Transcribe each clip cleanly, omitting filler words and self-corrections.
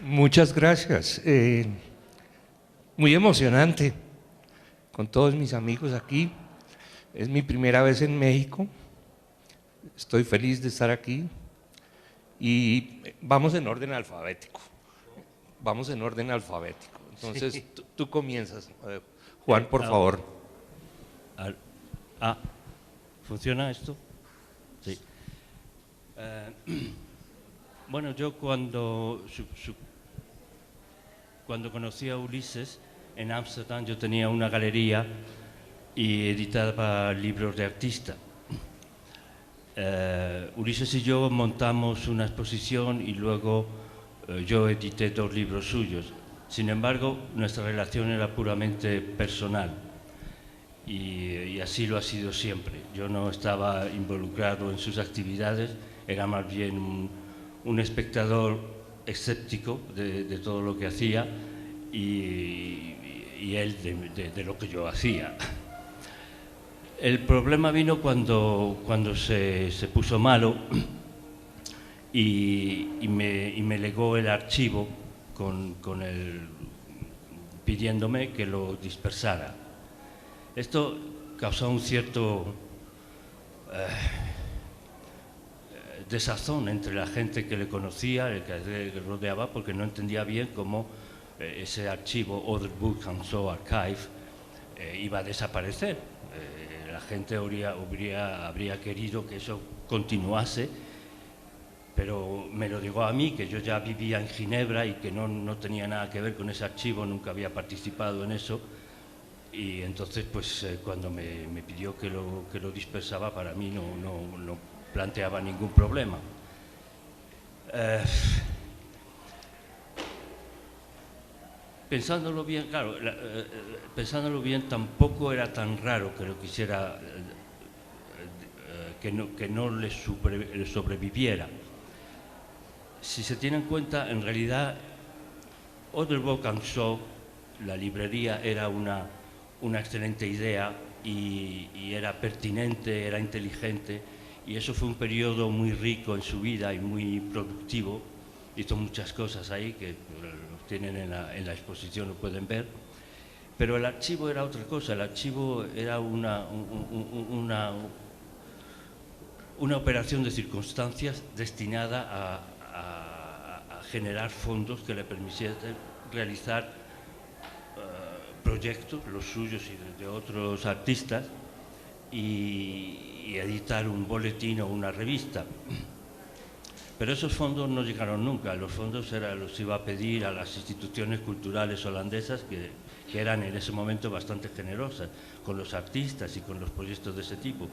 Muchas gracias. Muy emocionante con todos mis amigos aquí. Es mi primera vez en México. Estoy feliz de estar aquí. Y vamos en orden alfabético. Vamos en orden alfabético. Entonces, Sí. tú comienzas, Juan, por favor. ¿Funciona esto? Sí. Bueno, yo cuando conocí a Ulises en Ámsterdam, yo tenía una galería y editaba libros de artista. Ulises y yo montamos una exposición y luego yo edité 2 libros suyos. Sin embargo, nuestra relación era puramente personal y así lo ha sido siempre. Yo no estaba involucrado en sus actividades, era más bien un espectador escéptico de todo lo que hacía y él de lo que yo hacía. El problema vino cuando se puso malo y me legó el archivo pidiéndome que lo dispersara. Esto causó un cierto desazón entre la gente que le conocía, el que le rodeaba, porque no entendía bien cómo ese archivo, Other Book and Show Archive, iba a desaparecer. La gente habría querido que eso continuase, pero me lo dijo a mí, que yo ya vivía en Ginebra y que no tenía nada que ver con ese archivo, nunca había participado en eso, y entonces pues cuando me pidió que lo dispersaba, para mí no planteaba ningún problema. Pensándolo bien, claro, pensándolo bien, tampoco era tan raro que lo quisiera, que no le sobreviviera. Si se tiene en cuenta, en realidad, Other Book and Show, la librería, era una excelente idea y era pertinente, era inteligente, y eso fue un periodo muy rico en su vida y muy productivo. Hizo muchas cosas ahí que los tienen en la exposición, lo pueden ver. Pero el archivo era otra cosa. El archivo era una operación de circunstancias destinada a generar fondos que le permitieran realizar proyectos, los suyos y de otros artistas, y editar un boletín o una revista. Pero esos fondos no llegaron nunca. Los fondos los iba a pedir a las instituciones culturales holandesas que eran en ese momento bastante generosas con los artistas y con los proyectos de ese tipo.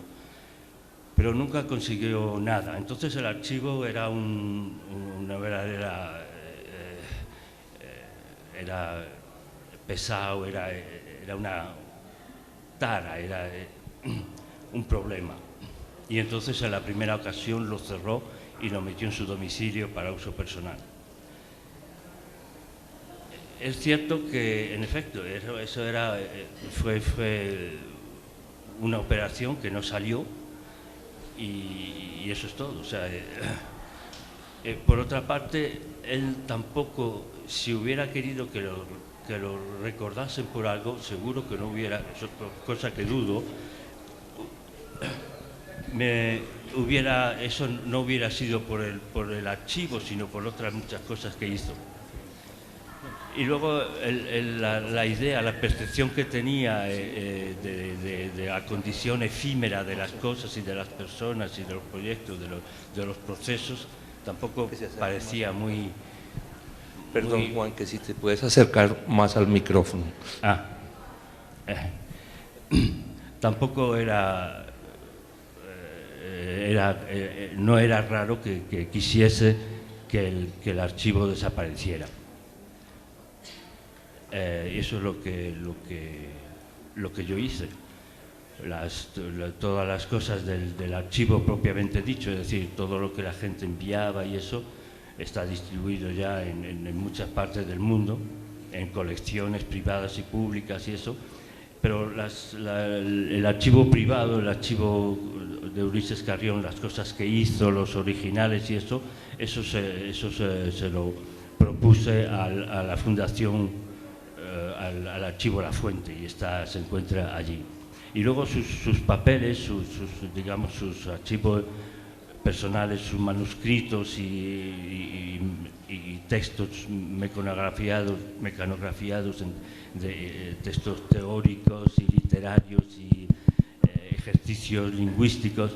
Pero nunca consiguió nada. Entonces el archivo era una verdadera... era pesado, era una tara, era un problema. Y entonces en la primera ocasión lo cerró y lo metió en su domicilio para uso personal. Es cierto que, en efecto, eso fue una operación que no salió y eso es todo. O sea, por otra parte, él tampoco, si hubiera querido que lo recordasen por algo, seguro que no hubiera, cosa que dudo, eso no hubiera sido por el archivo, sino por otras muchas cosas que hizo. Y luego la idea, la percepción que tenía de la condición efímera de las cosas y de las personas y de los proyectos, de los procesos, tampoco parecía muy... Perdón, Juan, que si te puedes acercar más al micrófono. Tampoco no era raro que quisiese que el archivo desapareciera. Eso es lo que yo hice. Todas las cosas del archivo propiamente dicho, es decir, todo lo que la gente enviaba y eso, está distribuido ya en muchas partes del mundo, en colecciones privadas y públicas y eso, pero el archivo privado, el archivo de Ulises Carrión, las cosas que hizo, los originales y eso se lo propuse a la fundación, al archivo La Fuente, y se encuentra allí. Y luego sus papeles, digamos, sus archivos personales, sus manuscritos y textos mecanografiados de textos teóricos y literarios y ejercicios lingüísticos,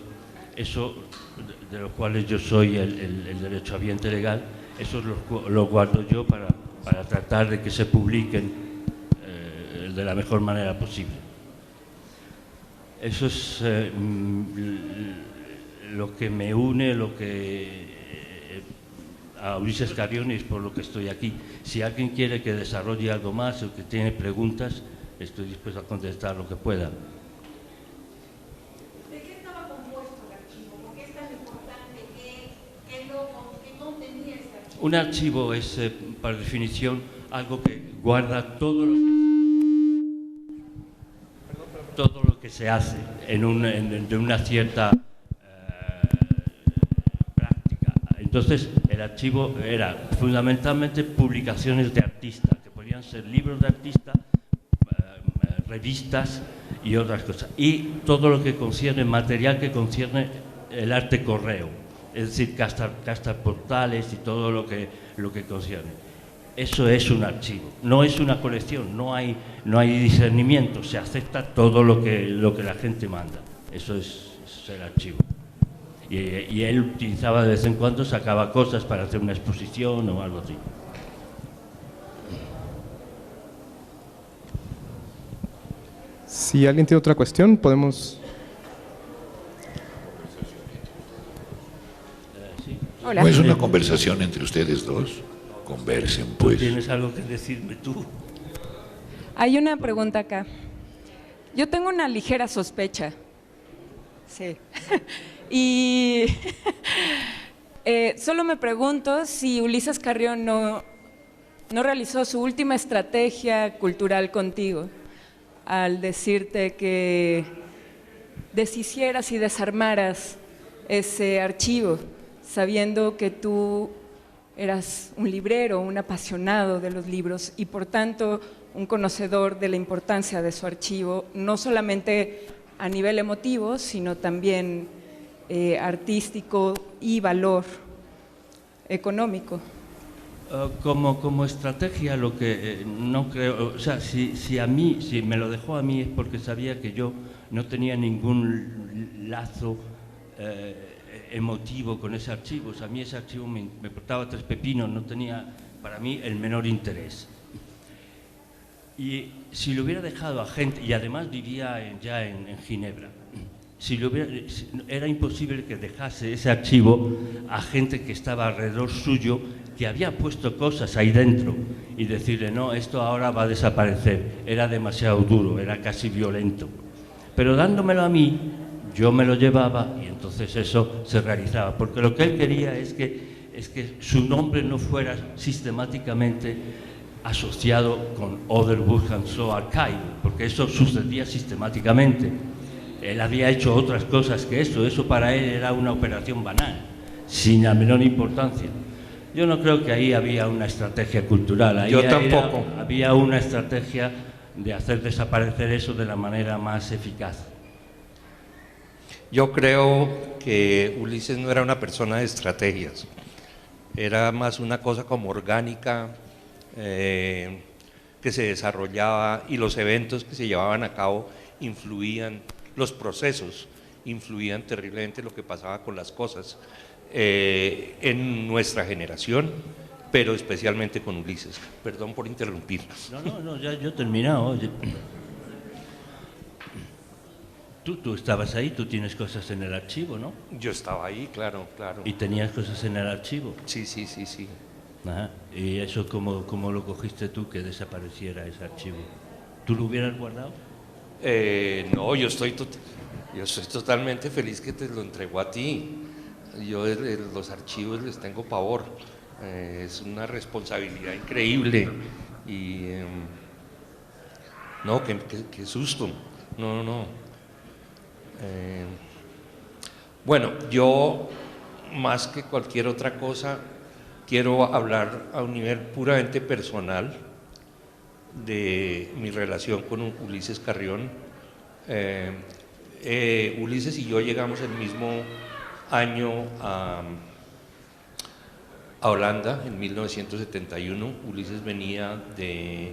eso de los cuales yo soy el derechohabiente legal, eso lo guardo yo para tratar de que se publiquen de la mejor manera posible. Eso es lo que me une, a Ulises Carrión, y es por lo que estoy aquí. Si alguien quiere que desarrolle algo más o que tiene preguntas, estoy dispuesto a contestar lo que pueda. ¿De qué estaba compuesto el archivo? ¿Por qué es tan importante? ¿Qué contenía este archivo? Un archivo es, por definición, algo que guarda todo lo que se hace de una cierta práctica. Entonces, el archivo era fundamentalmente publicaciones de artistas, que podían ser libros de artistas, revistas y otras cosas. Y todo lo que concierne, material que concierne el arte correo, es decir, castas portales y todo lo que concierne. Eso es un archivo, no es una colección, no hay discernimiento, se acepta todo lo que la gente manda. Eso es el archivo. Y él utilizaba de vez en cuando, sacaba cosas para hacer una exposición o algo así. Si alguien tiene otra cuestión, podemos... Sí. Hola. ¿No es una conversación entre ustedes dos? Conversen, pues. ¿Tienes algo que decirme tú? Hay una pregunta acá. Yo tengo una ligera sospecha. Sí. Y solo me pregunto si Ulises Carrión no realizó su última estrategia cultural contigo al decirte que deshicieras y desarmaras ese archivo, sabiendo que tú eras un librero, un apasionado de los libros y por tanto un conocedor de la importancia de su archivo, no solamente a nivel emotivo, sino también artístico y valor económico. Como estrategia, lo que no creo, o sea, si me lo dejó a mí es porque sabía que yo no tenía ningún lazo emotivo con ese archivo. O sea, a mí ese archivo me portaba tres pepinos, no tenía para mí el menor interés. Y si lo hubiera dejado a gente, y además vivía ya en Ginebra, era imposible que dejase ese archivo a gente que estaba alrededor suyo, que había puesto cosas ahí dentro, y decirle, no, esto ahora va a desaparecer. Era demasiado duro, era casi violento. Pero dándomelo a mí, yo me lo llevaba y entonces eso se realizaba. Porque lo que él quería es que su nombre no fuera sistemáticamente asociado con Other Books and Show Archive, porque eso sucedía sistemáticamente. Él había hecho otras cosas que eso para él era una operación banal, sin la menor importancia. Yo no creo que ahí había una estrategia cultural, ahí yo tampoco. Había una estrategia de hacer desaparecer eso de la manera más eficaz. Yo creo que Ulises no era una persona de estrategias, era más una cosa como orgánica, que se desarrollaba, y los eventos que se llevaban a cabo influían, los procesos influían terriblemente en lo que pasaba con las cosas en nuestra generación, pero especialmente con Ulises. Perdón por interrumpir. No, ya yo he terminado. Tú estabas ahí, tú tienes cosas en el archivo, ¿no? Yo estaba ahí, claro. ¿Y tenías cosas en el archivo? Sí. Ajá. ¿Y eso cómo lo cogiste tú, que desapareciera ese archivo? ¿Tú lo hubieras guardado? No, yo estoy totalmente feliz que te lo entregó a ti. Yo los archivos les tengo pavor. Es una responsabilidad increíble. Y no, qué susto. No. Bueno, yo más que cualquier otra cosa quiero hablar a un nivel puramente personal de mi relación con Ulises Carrión. Ulises y yo llegamos el mismo año a Holanda, en 1971. Ulises venía de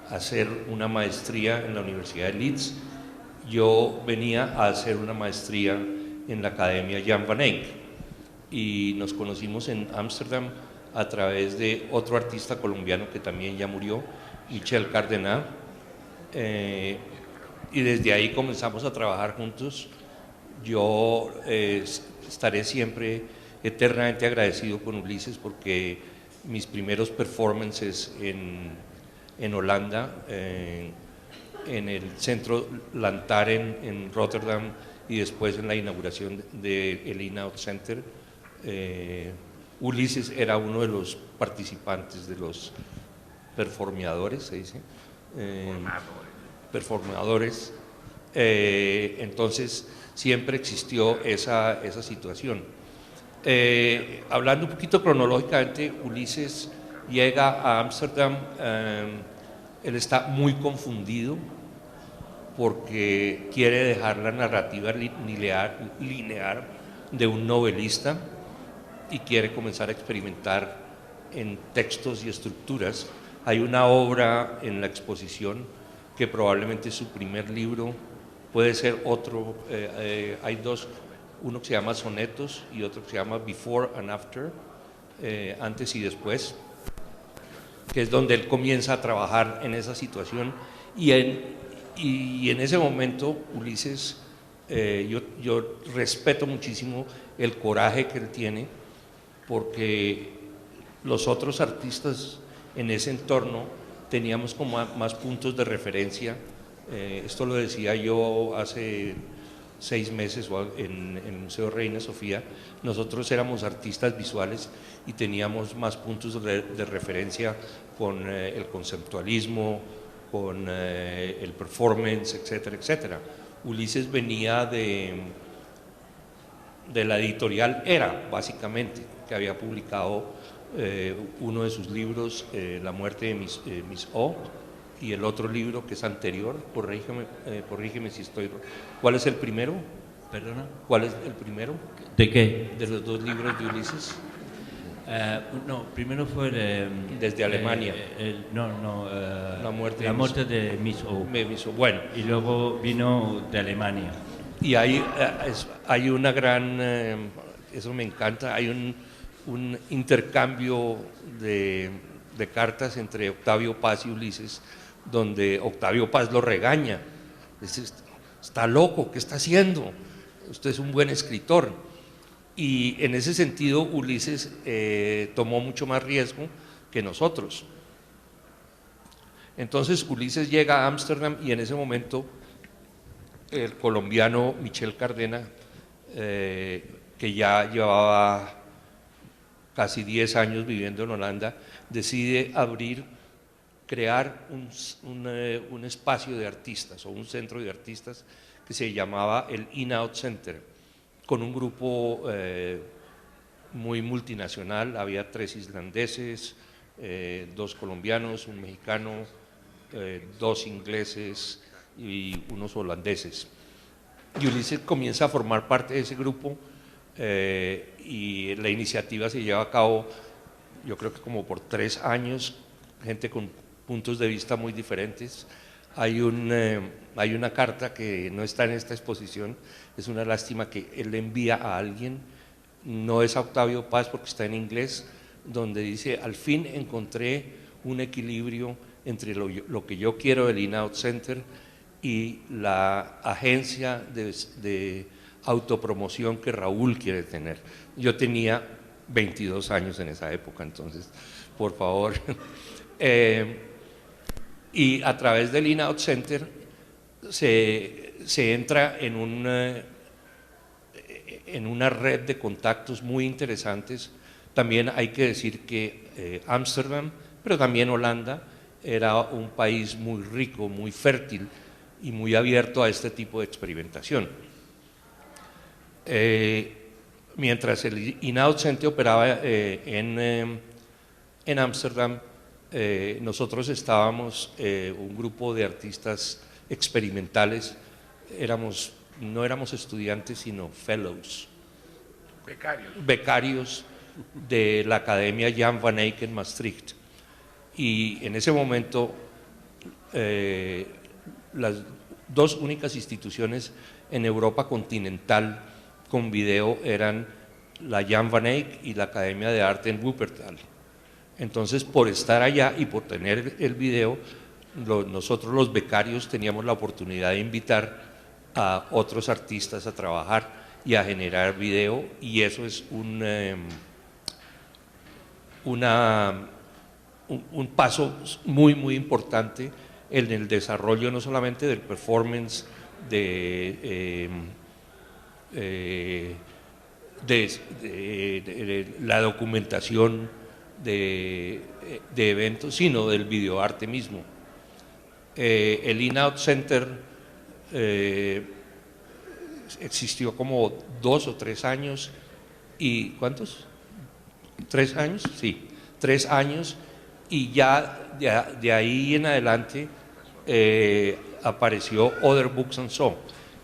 hacer una maestría en la Universidad de Leeds. Yo venía a hacer una maestría en la Academia Jan van Eyck y nos conocimos en Ámsterdam a través de otro artista colombiano que también ya murió, Michel Cardenas, y desde ahí comenzamos a trabajar juntos. Yo estaré siempre eternamente agradecido con Ulises porque mis primeros performances en Holanda, en el Centro Lantaren en Rotterdam y después en la inauguración del In-Out Center, Ulises era uno de los participantes, de los performeadores, se dice, performadores. Entonces siempre existió esa situación. Hablando un poquito cronológicamente, Ulises llega a Ámsterdam. Él está muy confundido porque quiere dejar la narrativa lineal de un novelista y quiere comenzar a experimentar en textos y estructuras. Hay una obra en la exposición que probablemente es su primer libro, puede ser otro, hay dos, uno que se llama Sonetos y otro que se llama Before and After, antes y después, que es donde él comienza a trabajar en esa situación. Y en ese momento Ulises, yo respeto muchísimo el coraje que él tiene, porque los otros artistas en ese entorno teníamos como más puntos de referencia. Esto lo decía yo hace 6 meses en el Museo Reina Sofía. Nosotros éramos artistas visuales y teníamos más puntos de referencia con el conceptualismo, con el performance, etcétera, etcétera. Ulises venía de la editorial Era, básicamente, que había publicado uno de sus libros, La muerte de Miss O, y el otro libro que es anterior, corrígeme si estoy... ¿Cuál es el primero? ¿Perdona? ¿Cuál es el primero? ¿De qué? De los 2 libros de Ulises. No, primero fue desde Alemania. La muerte de Miss O. Bueno. Y luego vino de Alemania. Y hay una gran, eso me encanta, hay un intercambio de cartas entre Octavio Paz y Ulises, donde Octavio Paz lo regaña. Dice, está loco, ¿qué está haciendo? Usted es un buen escritor. Y en ese sentido Ulises tomó mucho más riesgo que nosotros. Entonces Ulises llega a Ámsterdam y en ese momento el colombiano Michel Cardenas, que ya llevaba casi 10 años viviendo en Holanda, decide crear un espacio de artistas o un centro de artistas que se llamaba el In-Out Center, con un grupo muy multinacional. Había 3 islandeses, 2 colombianos, un mexicano, 2 ingleses y unos holandeses. Y Ulises comienza a formar parte de ese grupo y la iniciativa se lleva a cabo, yo creo que como por 3 años, gente con puntos de vista muy diferentes. Hay una carta que no está en esta exposición, es una lástima, que él le envía a alguien, no es a Octavio Paz porque está en inglés, donde dice: al fin encontré un equilibrio entre lo que yo quiero del In-Out Center y la agencia de autopromoción que Raúl quiere tener. Yo tenía 22 años en esa época, entonces, por favor. Y a través del In-Out Center se entra en una red de contactos muy interesantes. También hay que decir que Ámsterdam, pero también Holanda, era un país muy rico, muy fértil y muy abierto a este tipo de experimentación. Mientras el In-Out Center operaba en en Ámsterdam, nosotros estábamos un grupo de artistas experimentales, no éramos estudiantes sino fellows, becarios de la Academia Jan van Eyck en Maastricht, y en ese momento las dos únicas instituciones en Europa continental con video eran la Jan van Eyck y la Academia de Arte en Wuppertal. Entonces, por estar allá y por tener el video, nosotros los becarios teníamos la oportunidad de invitar a otros artistas a trabajar y a generar video, y eso es un paso muy, muy importante en el desarrollo no solamente del performance, de la documentación de eventos, sino del videoarte mismo. El In-Out Center existió como 2 o 3 años, y ¿cuántos? 3 años, sí, 3 años, y ya de ahí en adelante apareció Other Books and So.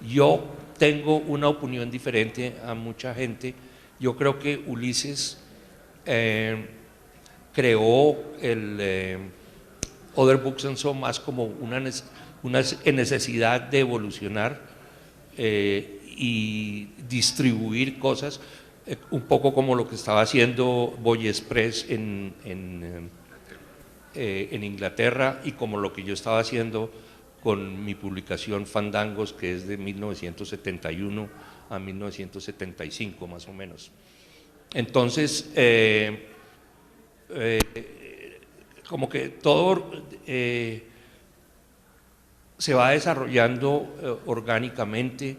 Yo tengo una opinión diferente a mucha gente. Yo creo que Ulises creó el Other Books and So más como una necesidad de evolucionar y distribuir cosas, un poco como lo que estaba haciendo Boy Express en Inglaterra, y como lo que yo estaba haciendo con mi publicación Fandangos, que es de 1971 a 1975 más o menos. Entonces, como que todo se va desarrollando orgánicamente.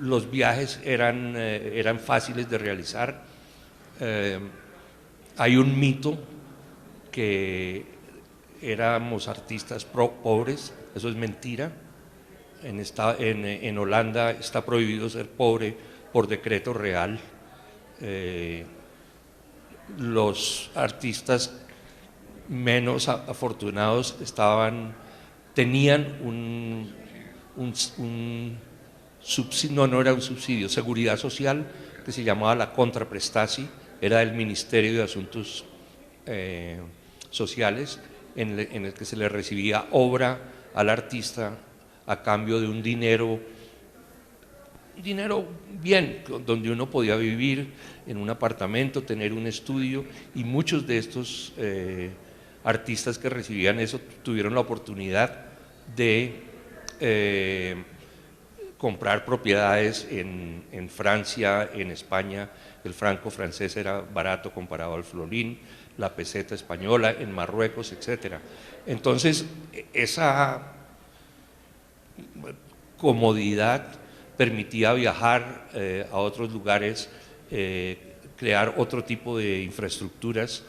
Los viajes eran fáciles de realizar. Hay un mito que éramos artistas pobres, eso es mentira. En Holanda está prohibido ser pobre por decreto real. Los artistas menos afortunados tenían un subsidio, no era un subsidio, seguridad social, que se llamaba la contraprestatie, era del Ministerio de Asuntos Sociales, en el que se le recibía obra al artista a cambio de un dinero bien, donde uno podía vivir en un apartamento, tener un estudio, y muchos de estos artistas que recibían eso tuvieron la oportunidad de comprar propiedades en Francia, en España. El franco francés era barato comparado al florín, la peseta española, en Marruecos, etc. Entonces, esa comodidad permitía viajar a otros lugares, crear otro tipo de infraestructuras,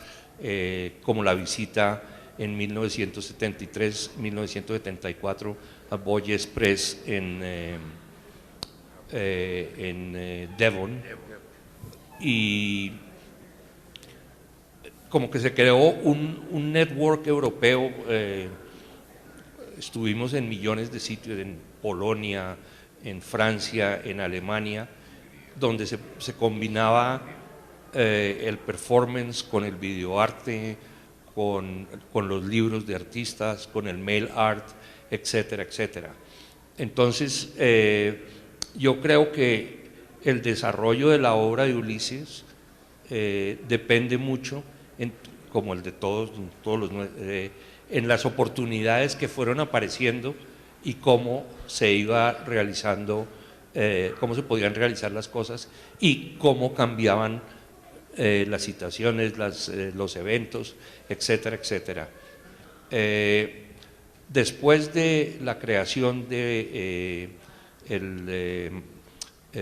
como la visita en 1973-1974 a Boy Express en Devon, y como que se creó un network europeo. Estuvimos en millones de sitios, en Polonia, en Francia, en Alemania, donde se combinaba el performance con el videoarte, con los libros de artistas, con el mail art, etcétera, etcétera. Entonces, yo creo que el desarrollo de la obra de Ulises depende mucho, como el de todos los en las oportunidades que fueron apareciendo y cómo se iba realizando, cómo se podían realizar las cosas y cómo cambiaban las situaciones, los eventos, etcétera, etcétera. Después de la creación de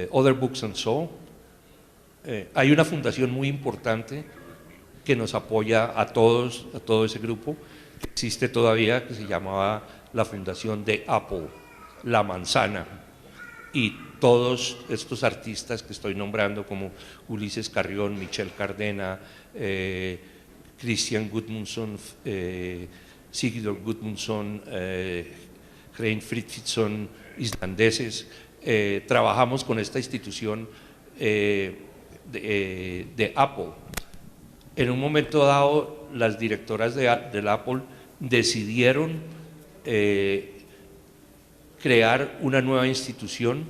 Other Books and So, hay una fundación muy importante que nos apoya a todo ese grupo, que existe todavía, que se llamaba la Fundación de Apple, la manzana, y todos estos artistas que estoy nombrando, como Ulises Carrión, Michel Cardena, Christian Gudmundsson, Sigurður Gudmundsson, Hrein Fridtjonsson, islandeses, trabajamos con esta institución de Apple. En un momento dado, las directoras del Apple decidieron crear una nueva institución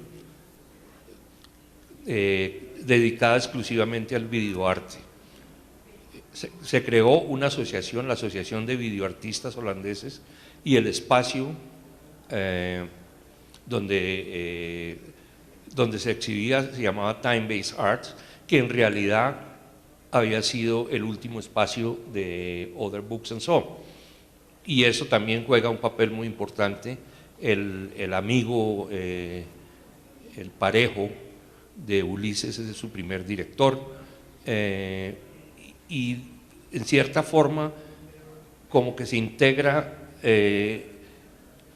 dedicada exclusivamente al videoarte. Se creó una asociación, la Asociación de Videoartistas Holandeses, y el espacio donde se exhibía se llamaba Time Based Arts, que en realidad había sido el último espacio de Other Books and So. Y eso también juega un papel muy importante. El amigo, el parejo de Ulises es su primer director, y en cierta forma como que se integra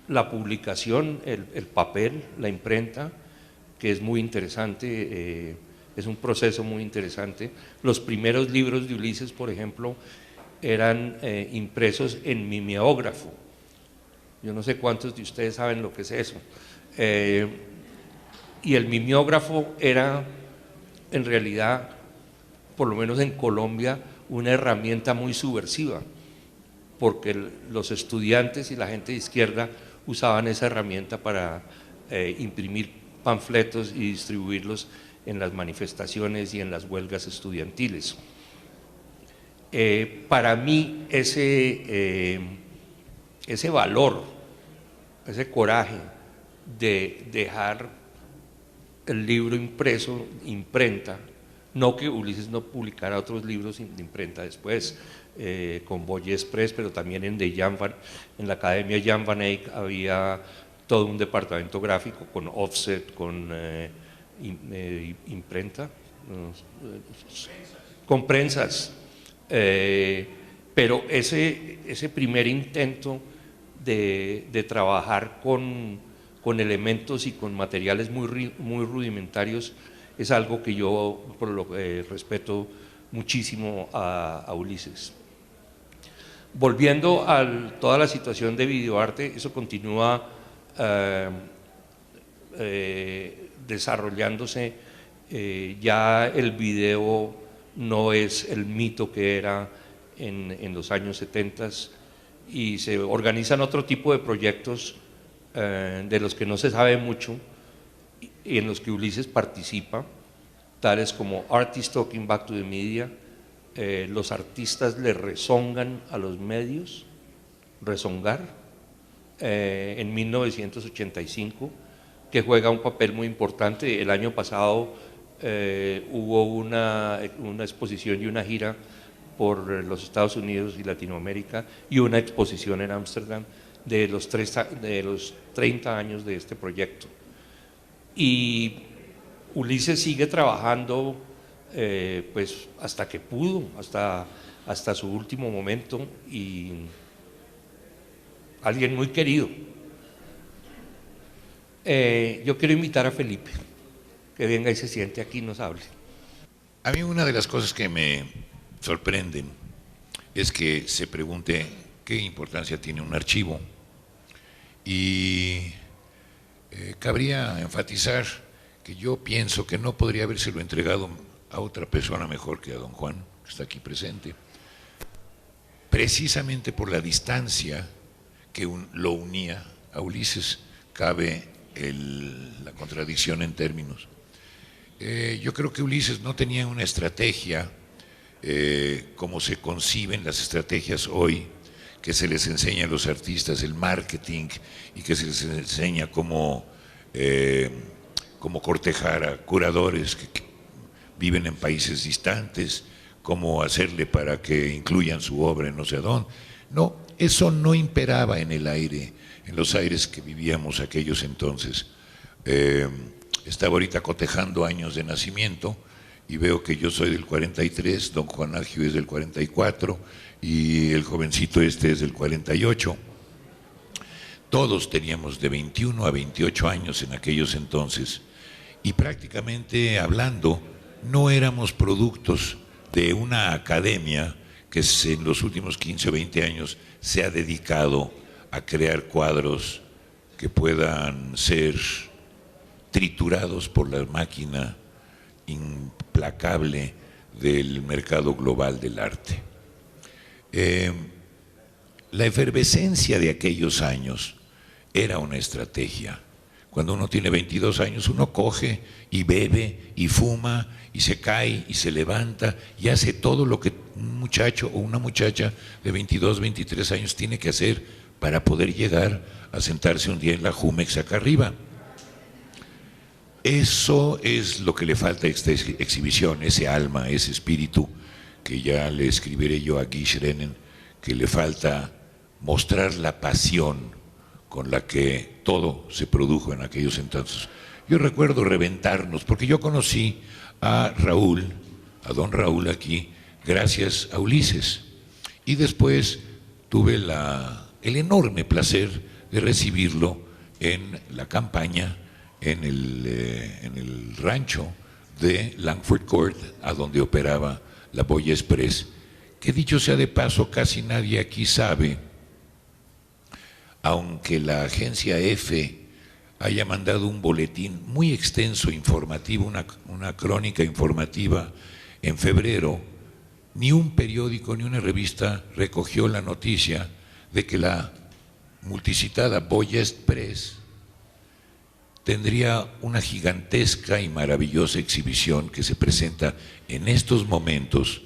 la publicación, el papel, la imprenta, que es muy interesante, es un proceso muy interesante. Los primeros libros de Ulises, por ejemplo, eran impresos en mimeógrafo. Yo no sé cuántos de ustedes saben lo que es eso. Y el mimeógrafo era, en realidad, por lo menos en Colombia, una herramienta muy subversiva, porque los estudiantes y la gente de izquierda usaban esa herramienta para imprimir panfletos y distribuirlos en las manifestaciones y en las huelgas estudiantiles. Para mí ese valor, ese coraje de dejar el libro impreso, imprenta, no que Ulises no publicara otros libros de imprenta después, con Boye Express, pero también en la Academia Jan van Eyck había todo un departamento gráfico con offset, con imprenta, con prensas, pero ese primer intento de trabajar con elementos y con materiales muy rudimentarios es algo que yo por lo que respeto muchísimo a Ulises. Volviendo a toda la situación de videoarte, eso continúa desarrollándose. Ya el video no es el mito que era en los años 70 y se organizan otro tipo de proyectos de los que no se sabe mucho y en los que Ulises participa, tales como Artists Talking Back to the Media. Los artistas le rezongan a los medios, rezongar, en 1985, que juega un papel muy importante. El año pasado hubo una exposición y una gira por los Estados Unidos y Latinoamérica y una exposición en Ámsterdam de los 30 años de este proyecto. Y Ulises sigue trabajando pues hasta que pudo, hasta su último momento, y alguien muy querido. Yo quiero invitar a Felipe, que venga y se siente aquí y nos hable. A mí una de las cosas que me sorprenden es que se pregunte qué importancia tiene un archivo, y cabría enfatizar que yo pienso que no podría habérselo entregado a otra persona mejor que a don Juan, que está aquí presente, precisamente por la distancia que lo unía a Ulises. Cabe la contradicción en términos. Yo creo que Ulises no tenía una estrategia como se conciben las estrategias hoy, que se les enseña a los artistas el marketing y que se les enseña cómo cortejar a curadores que viven en países distantes, cómo hacerle para que incluyan su obra en no sé dónde. No, eso no imperaba en el aire, en los aires que vivíamos aquellos entonces. Estaba ahorita cotejando años de nacimiento y veo que yo soy del 43, don Juan Agio es del 44 y el jovencito este es del 48. Todos teníamos de 21 a 28 años en aquellos entonces y prácticamente hablando no éramos productos de una academia que en los últimos 15 o 20 años se ha dedicado a crear cuadros que puedan ser triturados por la máquina implacable del mercado global del arte. La efervescencia de aquellos años era una estrategia. Cuando uno tiene 22 años, uno coge y bebe y fuma y se cae y se levanta y hace todo lo que un muchacho o una muchacha de 22, 23 años tiene que hacer para poder llegar a sentarse un día en la Jumex acá arriba. Eso es lo que le falta a esta exhibición, ese alma, ese espíritu, que ya le escribiré yo a Guy Schrenen, que le falta mostrar la pasión con la que todo se produjo en aquellos entonces. Yo recuerdo reventarnos, porque yo conocí a Raúl, a don Raúl aquí, gracias a Ulises, y después tuve el enorme placer de recibirlo en la campaña, en el rancho de Langford Court, a donde operaba la Boya Express, que dicho sea de paso, casi nadie aquí sabe, aunque la agencia EFE haya mandado un boletín muy extenso, informativo, una crónica informativa en febrero, ni un periódico ni una revista recogió la noticia de que la multicitada Boya Express tendría una gigantesca y maravillosa exhibición que se presenta en estos momentos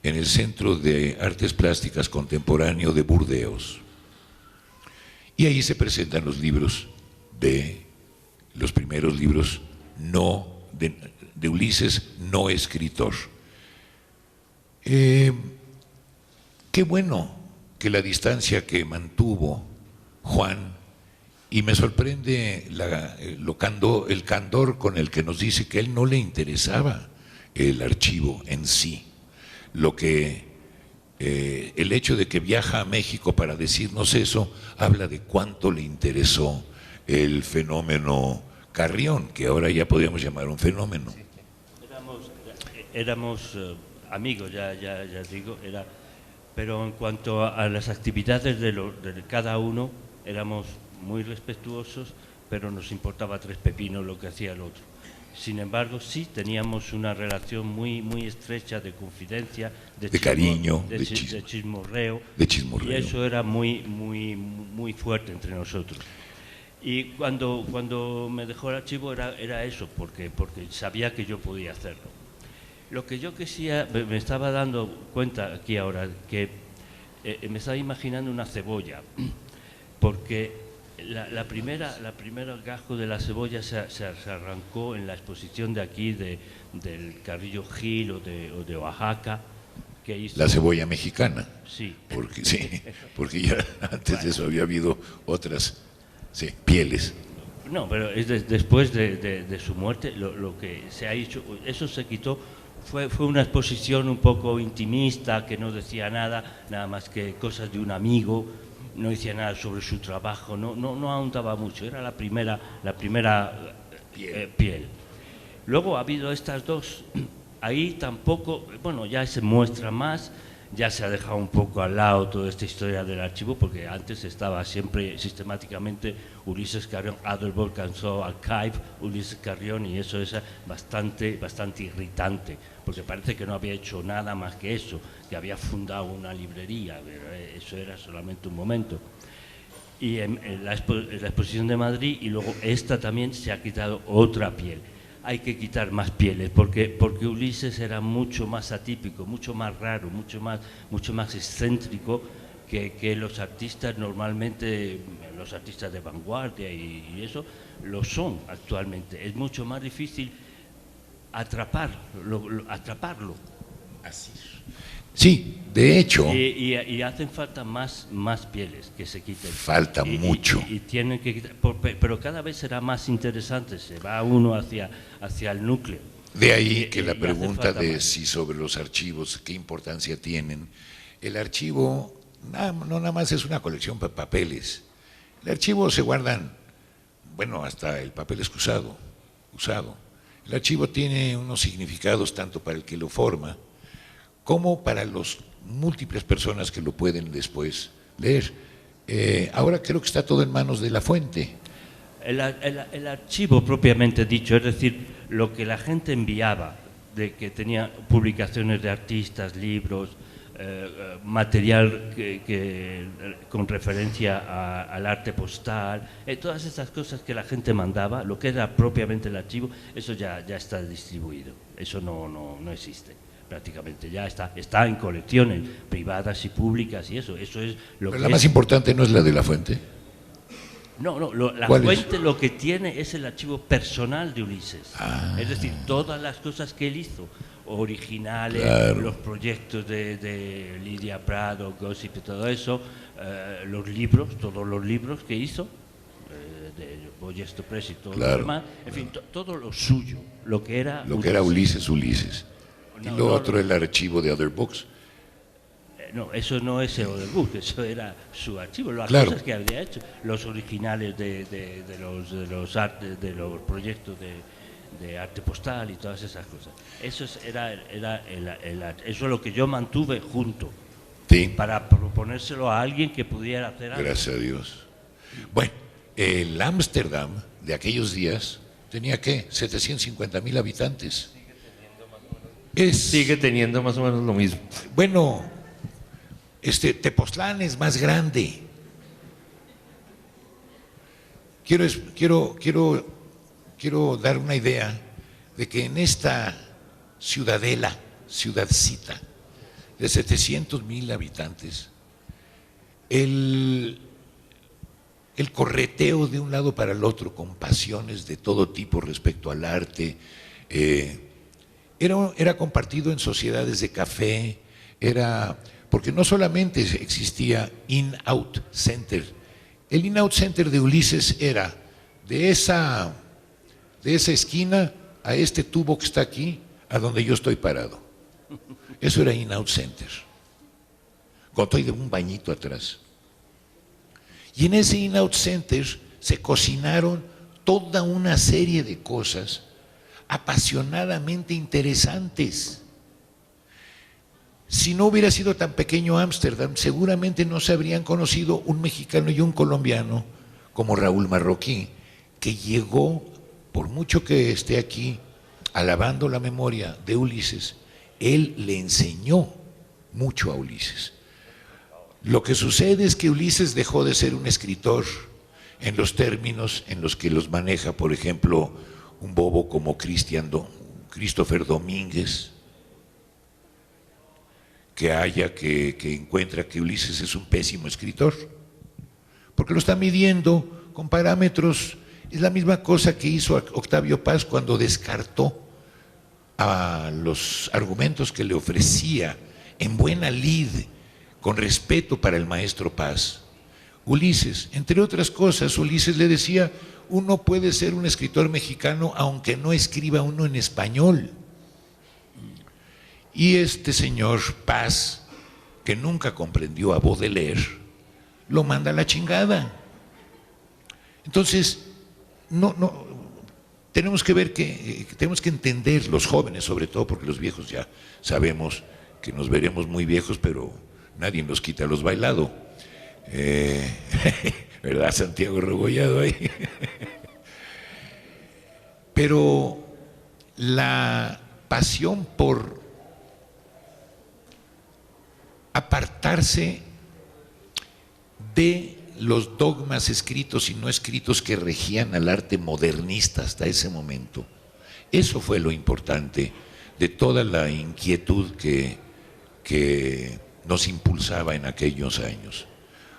en el Centro de Artes Plásticas Contemporáneo de Burdeos. Y ahí se presentan los libros los primeros libros de Ulises no escritor. Qué bueno que la distancia que mantuvo Juan, y me sorprende el candor con el que nos dice que a él no le interesaba el archivo en sí, el hecho de que viaja a México para decirnos eso habla de cuánto le interesó el fenómeno Carrión, que ahora ya podríamos llamar un fenómeno. Éramos amigos, ya digo, pero en cuanto a las actividades de cada uno, éramos muy respetuosos, pero nos importaba tres pepinos lo que hacía el otro. Sin embargo, sí teníamos una relación muy, muy estrecha de confidencia, de cariño, de chismorreo, y eso era muy, muy, muy fuerte entre nosotros. Y cuando me dejó el archivo era eso, porque sabía que yo podía hacerlo. Lo que yo quería, me estaba dando cuenta aquí ahora, que me estaba imaginando una cebolla, porque la primera gajo de la cebolla se arrancó en la exposición de aquí, del Carrillo Gil o de Oaxaca, que hizo... La cebolla mexicana. Sí. Porque ya antes de eso había habido otras pieles. No, pero es después de su muerte lo que se ha hecho, eso se quitó. Fue una exposición un poco intimista, que no decía nada más que cosas de un amigo, no decía nada sobre su trabajo, no ahondaba mucho, era la primera piel. Luego ha habido estas dos, ahí tampoco, bueno, ya se muestra más, ya se ha dejado un poco al lado toda esta historia del archivo, porque antes estaba siempre sistemáticamente Ulises Carrión, Adalbert Canso Archive, Ulises Carrión, y eso es bastante irritante, porque parece que no había hecho nada más que eso, que había fundado una librería, pero eso era solamente un momento. Y en la exposición de Madrid, y luego esta también se ha quitado otra piel. Hay que quitar más pieles, porque Ulises era mucho más atípico, mucho más raro, mucho más excéntrico que los artistas normalmente, los artistas de vanguardia y eso, lo son actualmente. Es mucho más difícil atraparlo. Así es. Sí, de hecho. Y hacen falta más pieles que se quiten. Falta mucho. Y tienen que quitar, pero cada vez será más interesante, se va uno hacia el núcleo. De ahí que la pregunta de si sobre los archivos, qué importancia tienen. El archivo no nada más es una colección de papeles, El archivo se guardan, bueno, hasta el papel es usado. El archivo tiene unos significados tanto para el que lo forma como para las múltiples personas que lo pueden después leer. Ahora creo que está todo en manos de la fuente. El archivo propiamente dicho, es decir, lo que la gente enviaba, de que tenía publicaciones de artistas, libros, material con referencia al arte postal, todas esas cosas que la gente mandaba, lo que era propiamente el archivo, eso ya está distribuido, eso no existe prácticamente, ya está en colecciones privadas y públicas y eso es lo Pero que la más importante no es la de la fuente. No, la ¿Cuál fuente es? lo que tiene es el archivo personal de Ulises. Es decir, todas las cosas que él hizo, originales, Claro. los proyectos de Lidia Prado, Gossip y todo eso, los libros, todos los libros que hizo, de Boyesto Press y todo Claro, lo demás, en fin, todo lo suyo, lo que era Ulises. Y No, lo no, otro, el archivo de Other Books. No, eso no es el Other Book, eso era su archivo, las Claro. cosas que había hecho, los originales de los proyectos de arte postal y todas esas cosas. Eso eso es lo que yo mantuve junto, Sí, para proponérselo a alguien que pudiera hacer algo. gracias a Dios. Bueno, el Ámsterdam de aquellos días tenía, ¿qué? 750,000 habitantes. Sigue teniendo más o menos lo mismo. Bueno, Tepoztlán es más grande. Quiero dar una idea de que en esta ciudadcita de 700,000 habitantes, el correteo de un lado para el otro con pasiones de todo tipo respecto al arte, era compartido en sociedades de café, porque no solamente existía In-Out Center. El In-Out Center de Ulises era de esa esquina a este tubo que está aquí, a donde yo estoy parado. Eso era In-Out Center, con todo y de un bañito atrás. Y en ese In-Out Center se cocinaron toda una serie de cosas apasionadamente interesantes. Si no hubiera sido tan pequeño Ámsterdam, seguramente no se habrían conocido un mexicano y un colombiano como Raúl Marroquín, que llegó, por mucho que esté aquí, alabando la memoria de Ulises, él le enseñó mucho a Ulises. Lo que sucede es que Ulises dejó de ser un escritor en los términos en los que los maneja, por ejemplo, un bobo como Christopher Domínguez, que encuentra que Ulises es un pésimo escritor, porque lo está midiendo con parámetros. Es la misma cosa que hizo Octavio Paz cuando descartó a los argumentos que le ofrecía en buena lid, con respeto para el maestro Paz. Ulises, entre otras cosas, Ulises le decía: uno puede ser un escritor mexicano aunque no escriba uno en español. Y este señor Paz, que nunca comprendió a Baudelaire, lo manda a la chingada. Entonces, tenemos que entender, los jóvenes sobre todo, porque los viejos ya sabemos que nos veremos muy viejos, pero nadie nos quita los bailados. ¿Verdad, Santiago Regollado ahí? Pero la pasión por apartarse de los dogmas escritos y no escritos que regían al arte modernista hasta ese momento, eso fue lo importante de toda la inquietud que nos impulsaba en aquellos años.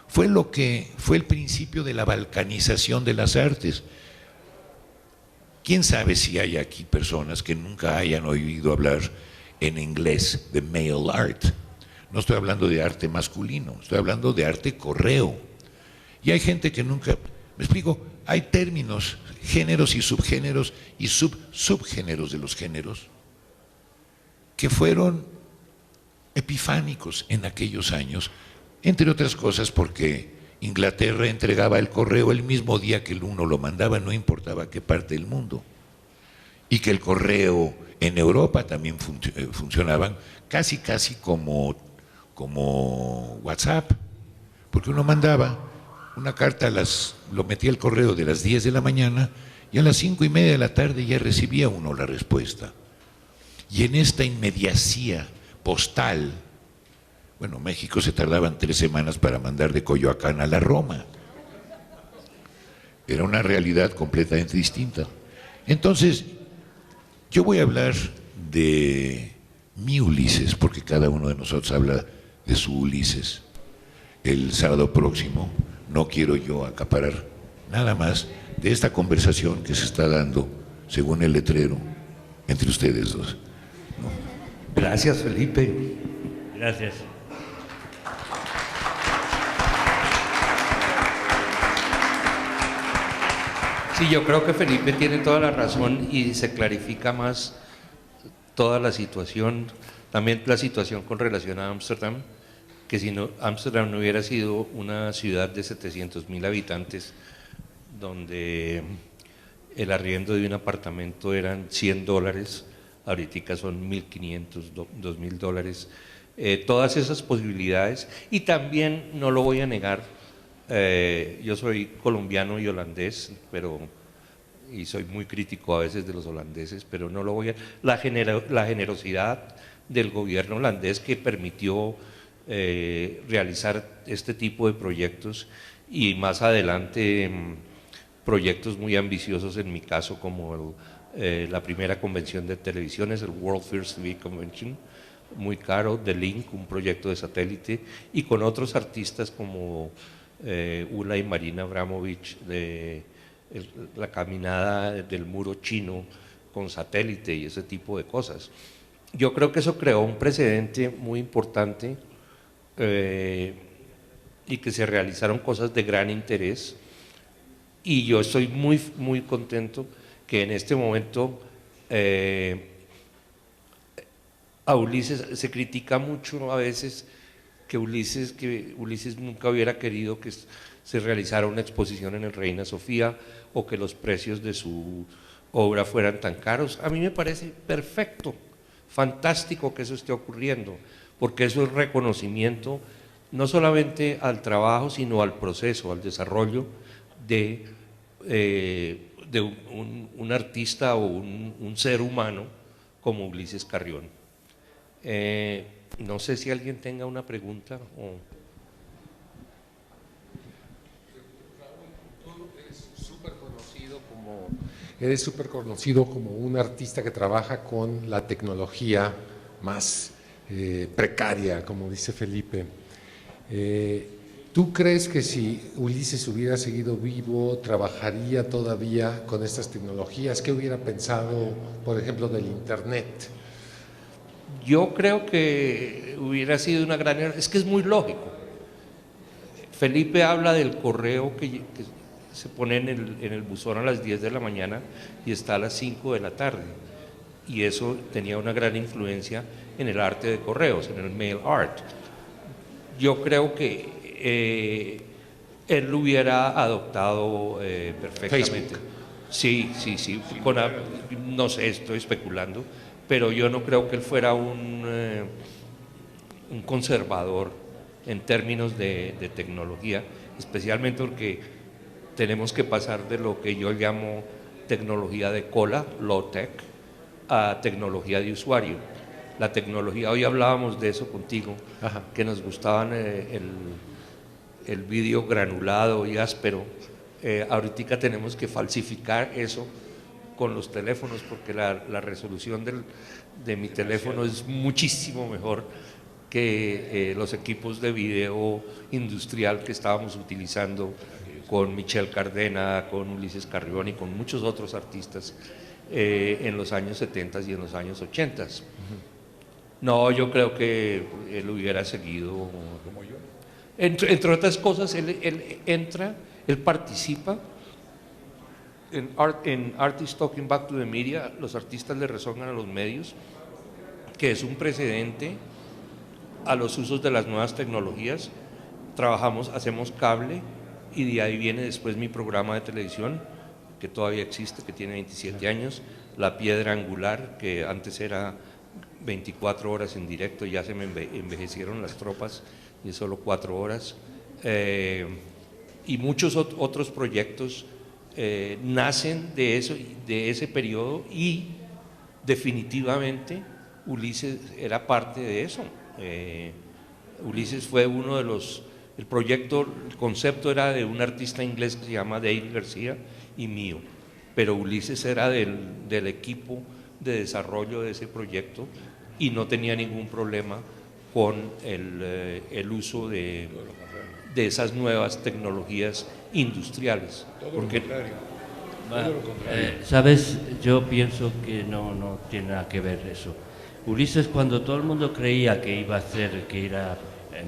Fue el principio de la balcanización de las artes. ¿Quién sabe si hay aquí personas que nunca hayan oído hablar en inglés de male art? No estoy hablando de arte masculino, estoy hablando de arte correo. Y hay gente que nunca, me explico, hay términos, géneros y subgéneros y subgéneros de los géneros que fueron epifánicos en aquellos años, entre otras cosas porque Inglaterra entregaba el correo el mismo día que el uno lo mandaba, no importaba a qué parte del mundo. Y que el correo en Europa también funcionaban casi como WhatsApp, porque uno mandaba una carta, lo metía al correo de las 10 de la mañana y a las 5:30 de la tarde ya recibía uno la respuesta. Y en esta inmediacía postal, bueno, México se tardaban 3 semanas para mandar de Coyoacán a la Roma. Era una realidad completamente distinta. Entonces, yo voy a hablar de mi Ulises, porque cada uno de nosotros habla de su Ulises. El sábado próximo no quiero yo acaparar nada más de esta conversación que se está dando, según el letrero, entre ustedes dos. ¿No? Gracias, Felipe. Gracias. Sí, yo creo que Felipe tiene toda la razón y se clarifica más toda la situación, también la situación con relación a Ámsterdam, que si no, Ámsterdam no hubiera sido una ciudad de 700.000 habitantes, donde el arriendo de un apartamento eran $100, ahorita son $1.500, $2.000, todas esas posibilidades. Y también, no lo voy a negar, yo soy colombiano y holandés, y soy muy crítico a veces de los holandeses, pero no lo voy a… La generosidad del gobierno holandés que permitió realizar este tipo de proyectos y más adelante proyectos muy ambiciosos, en mi caso como la primera convención de televisiones, el World First TV Convention, muy caro, The Link, un proyecto de satélite, y con otros artistas como Ula y Marina Abramovich, de la caminada del muro chino con satélite y ese tipo de cosas. Yo creo que eso creó un precedente muy importante y que se realizaron cosas de gran interés, y yo estoy muy contento que en este momento a Ulises se critica mucho a veces que Ulises nunca hubiera querido que se realizara una exposición en el Reina Sofía o que los precios de su obra fueran tan caros. A mí me parece perfecto, fantástico que eso esté ocurriendo, porque eso es reconocimiento no solamente al trabajo, sino al proceso, al desarrollo de un artista o un ser humano como Ulises Carrión. No sé si alguien tenga una pregunta o… Eres súper conocido como un artista que trabaja con la tecnología más precaria, como dice Felipe. ¿Tú crees que si Ulises hubiera seguido vivo, trabajaría todavía con estas tecnologías? ¿Qué hubiera pensado, por ejemplo, del Internet? Yo creo que hubiera sido una gran… Es que es muy lógico. Felipe habla del correo que se pone en el buzón a las 10 de la mañana y está a las 5 de la tarde. Y eso tenía una gran influencia en el arte de correos, en el mail art. Yo creo que él lo hubiera adoptado perfectamente. Facebook. Sí. No sé, estoy especulando, pero yo no creo que él fuera un conservador en términos de tecnología, especialmente porque tenemos que pasar de lo que yo llamo tecnología de cola, low-tech, a tecnología de usuario. La tecnología, hoy hablábamos de eso contigo, Ajá. que nos gustaban el vídeo granulado y áspero. Ahorita tenemos que falsificar eso con los teléfonos, porque la resolución de mi teléfono es muchísimo mejor que los equipos de video industrial que estábamos utilizando con Michel Cardena, con Ulises Carrión y con muchos otros artistas en los años 70 y en los años 80. No, yo creo que él hubiera seguido como yo. Entre otras cosas, él participa en Artists Talking Back to the Media. Los artistas le resonan a los medios, que es un precedente a los usos de las nuevas tecnologías. hacemos cable y de ahí viene después mi programa de televisión, que todavía existe, que tiene 27 años, La Piedra Angular, que antes era 24 horas en directo, ya se me envejecieron las tropas y es solo 4 horas. Y muchos otros proyectos nacen de ese periodo y definitivamente Ulises era parte de eso. Ulises fue uno de los, el concepto era de un artista inglés que se llama David García y mío, pero Ulises era del equipo de desarrollo de ese proyecto y no tenía ningún problema con el uso de esas nuevas tecnologías industriales. Sabes, yo pienso que no tiene nada que ver eso. Ulises, cuando todo el mundo creía que iba a ser, que era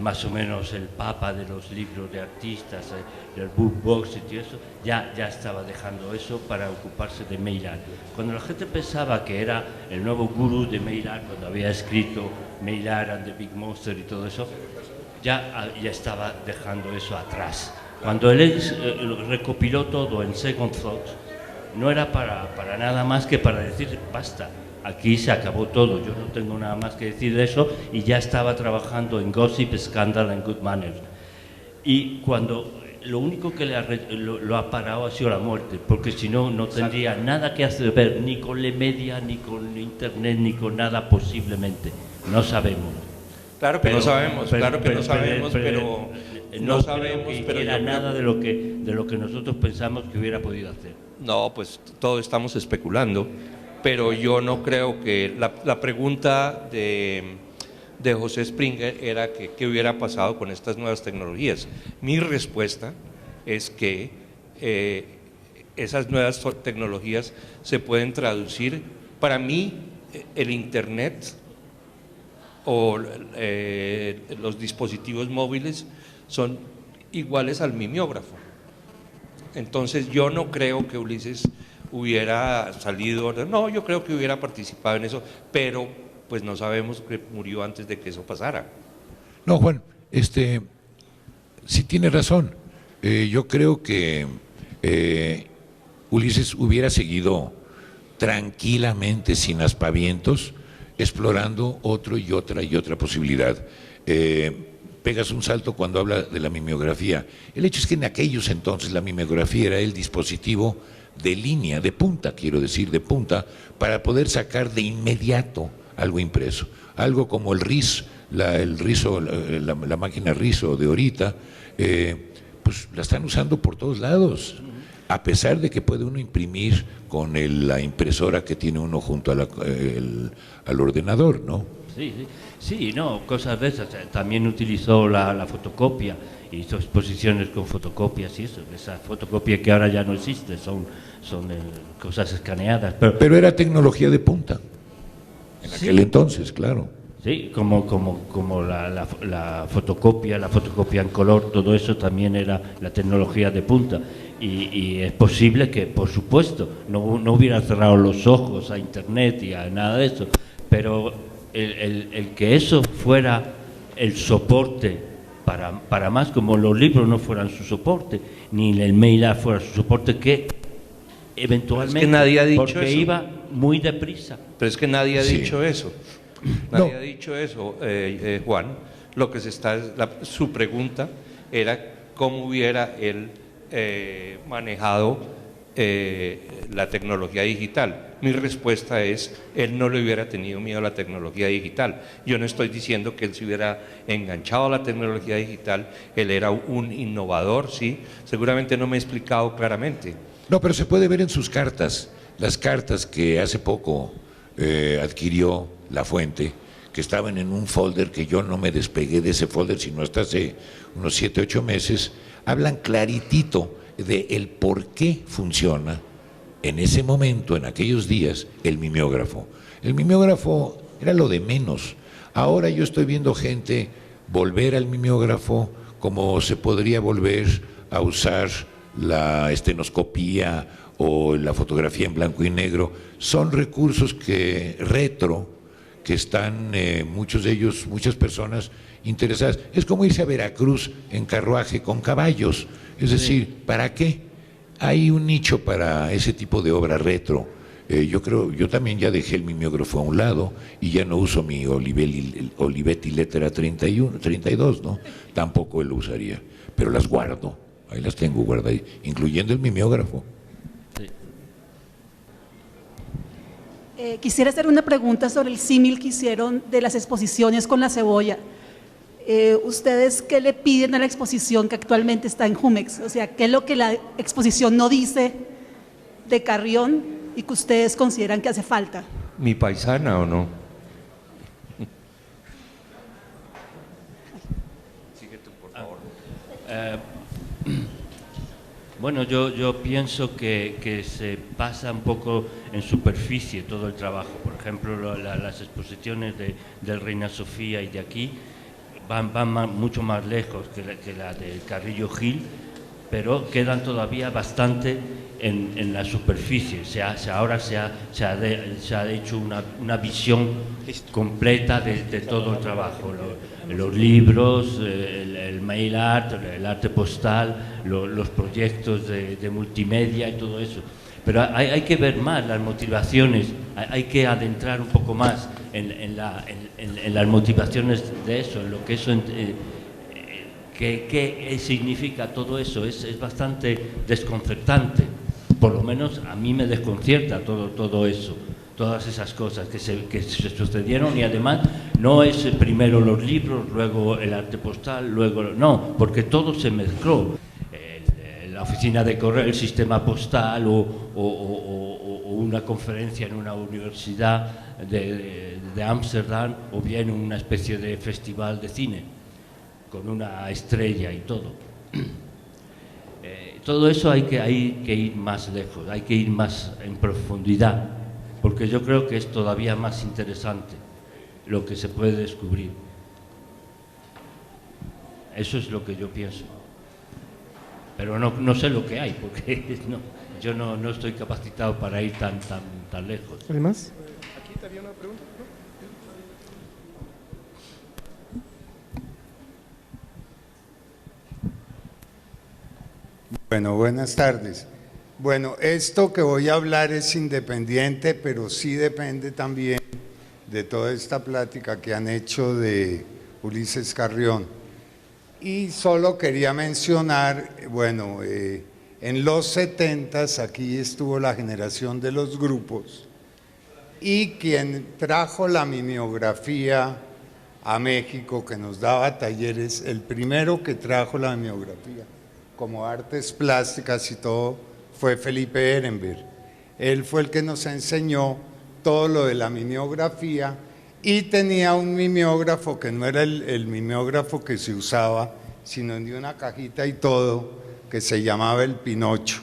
más o menos el papa de los libros de artistas, del bookbox y todo eso, ya estaba dejando eso para ocuparse de Maillard. Cuando la gente pensaba que era el nuevo gurú de Maillard, cuando había escrito Maillard and the Big Monster y todo eso, ya estaba dejando eso atrás. Cuando él recopiló todo en Second Thoughts, no era para nada más que para decir basta, aquí se acabó todo, yo no tengo nada más que decir de eso, y ya estaba trabajando en Gossip, Scandal and Good Manners. Y cuando lo único que lo ha parado ha sido la muerte, porque si no, no tendría nada que hacer ver ni con la media, ni con internet, ni con nada posiblemente. No sabemos. Claro que no sabemos, pero no sabemos que era nada de lo que nosotros pensamos que hubiera podido hacer. No, pues todos estamos especulando, pero yo no creo que la pregunta de José Springer era que qué hubiera pasado con estas nuevas tecnologías. Mi respuesta es que esas nuevas tecnologías se pueden traducir. Para mí, el Internet o los dispositivos móviles son iguales al mimeógrafo. Entonces yo no creo que Ulises hubiera salido, no, yo creo que hubiera participado en eso, pero pues no sabemos, que murió antes de que eso pasara. No, Juan, sí tiene razón. Yo creo que Ulises hubiera seguido tranquilamente, sin aspavientos, explorando otro y otra posibilidad. Pegas un salto cuando habla de la mimeografía. El hecho es que en aquellos entonces la mimeografía era el dispositivo de línea, de punta, quiero decir, de punta, para poder sacar de inmediato algo impreso. Algo como el RIS, la máquina RISO de ahorita, pues la están usando por todos lados, a pesar de que puede uno imprimir con la impresora que tiene uno junto al ordenador, ¿no? Sí, no, cosas de esas. También utilizó la fotocopia, hizo exposiciones con fotocopias y eso. Esa fotocopia que ahora ya no existe, son cosas escaneadas. Pero era tecnología de punta, en aquel entonces, claro. Sí, como la fotocopia en color, todo eso también era la tecnología de punta. Y es posible que, por supuesto, no hubiera cerrado los ojos a Internet y a nada de eso, pero el que eso fuera el soporte para más, como los libros no fueran su soporte, ni el Maillard fuera su soporte, que eventualmente, es que nadie ha dicho porque eso. Iba muy deprisa. Pero es que nadie ha dicho eso. Nadie No. ha dicho eso, Juan. Lo que su pregunta era cómo hubiera él manejado la tecnología digital. Mi respuesta es, él no le hubiera tenido miedo a la tecnología digital. Yo no estoy diciendo que él se hubiera enganchado a la tecnología digital, él era un innovador, sí, seguramente no me he explicado claramente. No, pero se puede ver en sus cartas, las cartas que hace poco adquirió La Fuente, que estaban en un folder que yo no me despegué de ese folder sino hasta hace unos 7, 8 meses, hablan claritito de el por qué funciona en ese momento, en aquellos días, el mimeógrafo. El mimeógrafo era lo de menos. Ahora yo estoy viendo gente volver al mimeógrafo como se podría volver a usar la estenoscopía o la fotografía en blanco y negro. Son recursos retro que están muchos de ellos, muchas personas interesadas. Es como irse a Veracruz en carruaje con caballos, es decir, ¿para qué? Hay un nicho para ese tipo de obra retro. Yo también ya dejé el mimeógrafo a un lado y ya no uso mi Olivetti Lettera 32, ¿no? Tampoco lo usaría, pero las guardo, ahí las tengo guardadas, incluyendo el mimeógrafo. Quisiera hacer una pregunta sobre el símil que hicieron de las exposiciones con la cebolla. ¿Ustedes qué le piden a la exposición que actualmente está en Jumex? O sea, ¿qué es lo que la exposición no dice de Carrión y que ustedes consideran que hace falta? ¿Mi paisana o no? Sigue tú, por favor. Bueno, yo pienso que se pasa un poco en superficie todo el trabajo. Por ejemplo, las exposiciones de Reina Sofía y de aquí van mucho más lejos que la del Carrillo Gil, pero quedan todavía bastante en la superficie. Ahora se ha hecho una visión completa de todo el trabajo. Los libros, el mail art, el arte postal, los proyectos de multimedia y todo eso. Pero hay que ver más las motivaciones, hay que adentrar un poco más en las motivaciones de eso, en lo que eso, qué significa todo eso. Es bastante desconcertante, por lo menos a mí me desconcierta todo eso, todas esas cosas que se sucedieron, y además no es primero los libros, luego el arte postal, luego no, porque todo se mezcló. La oficina de correo, el sistema postal o una conferencia en una universidad de Ámsterdam, o bien una especie de festival de cine con una estrella y todo. Todo eso hay que ir más lejos, hay que ir más en profundidad, porque yo creo que es todavía más interesante lo que se puede descubrir. Eso es lo que yo pienso. Pero no sé lo que hay, porque yo no estoy capacitado para ir tan lejos. ¿Alguien más? Aquí te había una pregunta. Bueno, buenas tardes. Bueno, esto que voy a hablar es independiente, pero sí depende también de toda esta plática que han hecho de Ulises Carrión. Y solo quería mencionar, bueno, en los 70s aquí estuvo la generación de los grupos, y quien trajo la mimeografía a México, que nos daba talleres, el primero que trajo la mimeografía como artes plásticas y todo, fue Felipe Ehrenberg. Él fue el que nos enseñó todo lo de la mimeografía, y tenía un mimeógrafo que no era el mimeógrafo que se usaba, sino de una cajita y todo, que se llamaba el Pinocho.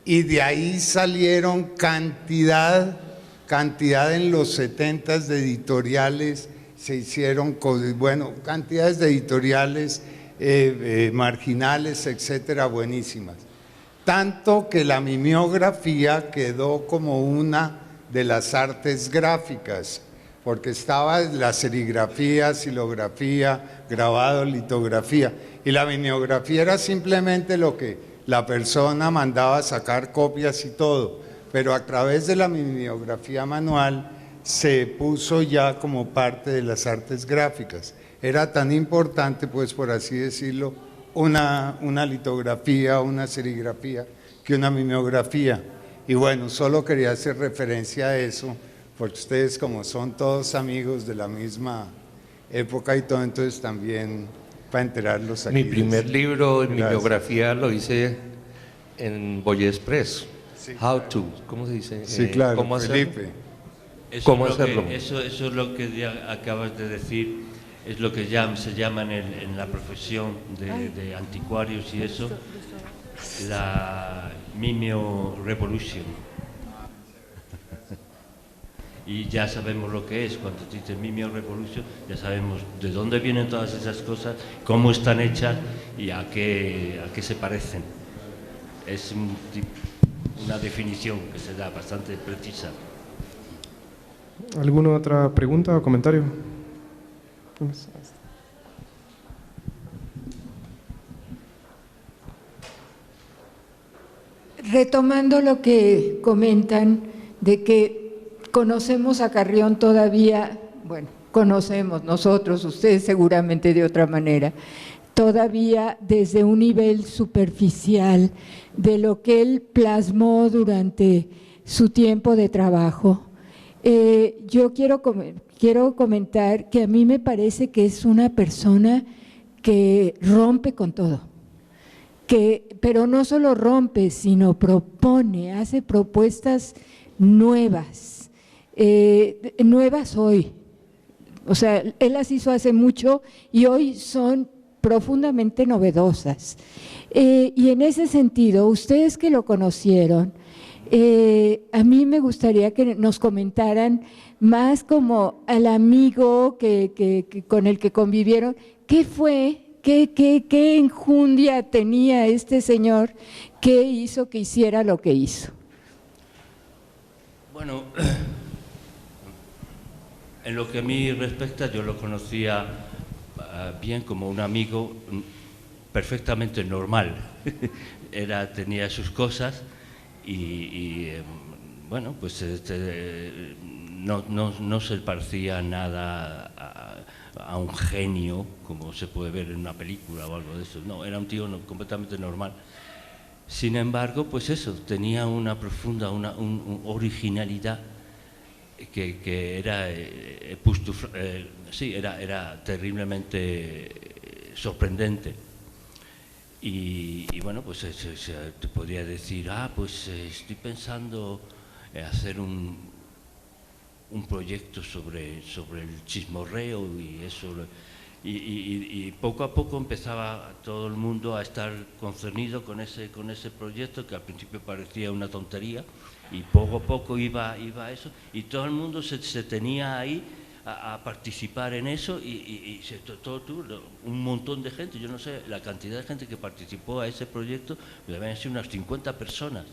Y de ahí salieron cantidad en los 70s de editoriales, se hicieron, bueno, cantidades de editoriales marginales, etcétera, buenísimas. Tanto que la mimeografía quedó como una de las artes gráficas, porque estaba la serigrafía, xilografía, grabado, litografía, y la mimeografía era simplemente lo que la persona mandaba sacar copias y todo, pero a través de la mimeografía manual se puso ya como parte de las artes gráficas. Era tan importante, pues por así decirlo, una litografía, una serigrafía, que una mimeografía. Y bueno, solo quería hacer referencia a eso, porque ustedes, como son todos amigos de la misma época y todo, entonces también para enterarlos aquí. Mi primer libro en mimeografía lo hice en Boyes Press. Sí, How claro. To, ¿cómo se dice? Sí, claro, ¿cómo Felipe. ¿Cómo hacerlo? Eso es lo que ya acabas de decir, es lo que se llama en la profesión de anticuarios y eso, la Mimeo Revolution. Y ya sabemos lo que es. Cuando te dicen Mimeo Revolution, ya sabemos de dónde vienen todas esas cosas, cómo están hechas y a qué se parecen. Es una definición que se da bastante precisa. ¿Alguna otra pregunta o comentario? Retomando lo que comentan de que conocemos a Carrión todavía, bueno, conocemos nosotros, ustedes seguramente de otra manera, todavía desde un nivel superficial de lo que él plasmó durante su tiempo de trabajo. Yo quiero comentar que a mí me parece que es una persona que rompe con todo, pero no solo rompe, sino propone, hace propuestas nuevas, nuevas hoy. O sea, él las hizo hace mucho y hoy son profundamente novedosas. Y en ese sentido, ustedes que lo conocieron, a mí me gustaría que nos comentaran más como al amigo con el que convivieron, ¿qué fue? ¿Qué enjundia tenía este señor que hizo que hiciera lo que hizo? Bueno, en lo que a mí respecta, yo lo conocía bien como un amigo perfectamente normal. Tenía sus cosas y bueno, pues no se parecía nada a un genio, como se puede ver en una película o algo de eso. No, era un tío completamente normal. Sin embargo, pues eso, tenía una profunda, una originalidad que era, era terriblemente sorprendente. Y bueno, pues te podría decir, pues estoy pensando hacer un proyecto sobre el chismorreo y eso, y poco a poco empezaba todo el mundo a estar concernido con ese proyecto, que al principio parecía una tontería, y poco a poco iba a eso, y todo el mundo se tenía ahí a participar en eso, y un montón de gente, yo no sé, la cantidad de gente que participó a ese proyecto, deben ser unas 50 personas,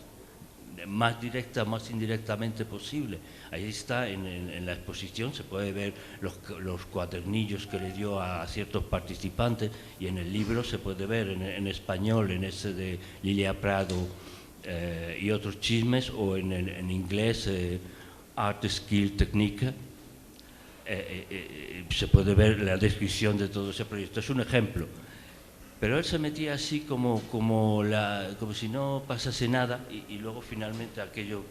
más directa, más indirectamente posible. Ahí está en la exposición, se puede ver los cuadernillos que le dio a ciertos participantes, y en el libro se puede ver en español, en ese de Lilia Prado y otros chismes, o en inglés Art, Skill, Technique. Se puede ver la descripción de todo ese proyecto. Es un ejemplo. Pero él se metía así como si no pasase nada, y luego finalmente aquello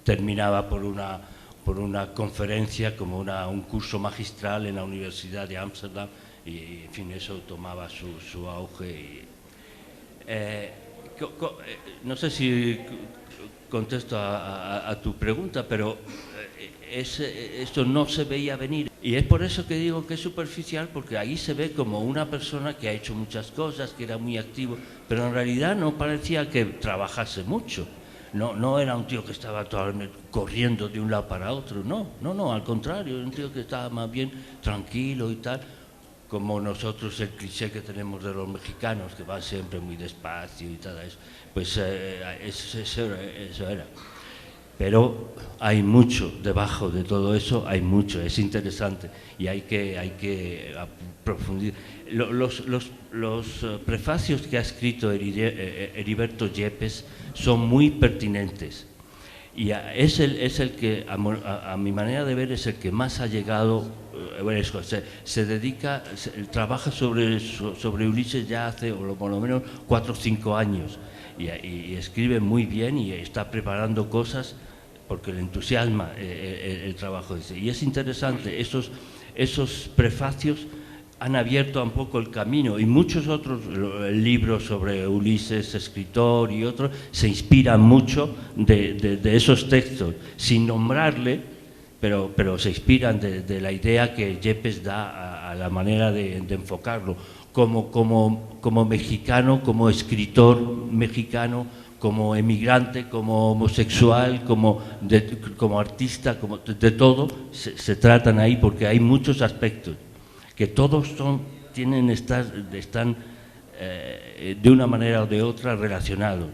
terminaba por una conferencia, como un curso magistral en la Universidad de Ámsterdam, y en fin, eso tomaba su auge. No sé si contesto a tu pregunta, pero esto no se veía venir. Y es por eso que digo que es superficial, porque ahí se ve como una persona que ha hecho muchas cosas, que era muy activo, pero en realidad no parecía que trabajase mucho. No era un tío que estaba corriendo de un lado para otro, no, al contrario, era un tío que estaba más bien tranquilo y tal, como nosotros el cliché que tenemos de los mexicanos, que van siempre muy despacio y todo eso, pues eso era. Pero hay mucho debajo de todo eso, hay mucho, es interesante, y hay que profundizar. Los prefacios que ha escrito Heriberto Yepes son muy pertinentes, y es el que, a mi manera de ver, es el que más ha llegado. Trabaja sobre Ulises ya hace por lo menos 4 o 5 años, y escribe muy bien, y está preparando cosas porque le entusiasma el trabajo ese. Y es interesante, esos prefacios han abierto un poco el camino, y muchos otros libros sobre Ulises, escritor, y otros, se inspiran mucho de esos textos, sin nombrarle, pero se inspiran de la idea que Yepes da a la manera de enfocarlo, como mexicano, como escritor mexicano, como emigrante, como homosexual, como artista, como de todo, se tratan ahí, porque hay muchos aspectos que todos están de una manera o de otra relacionados,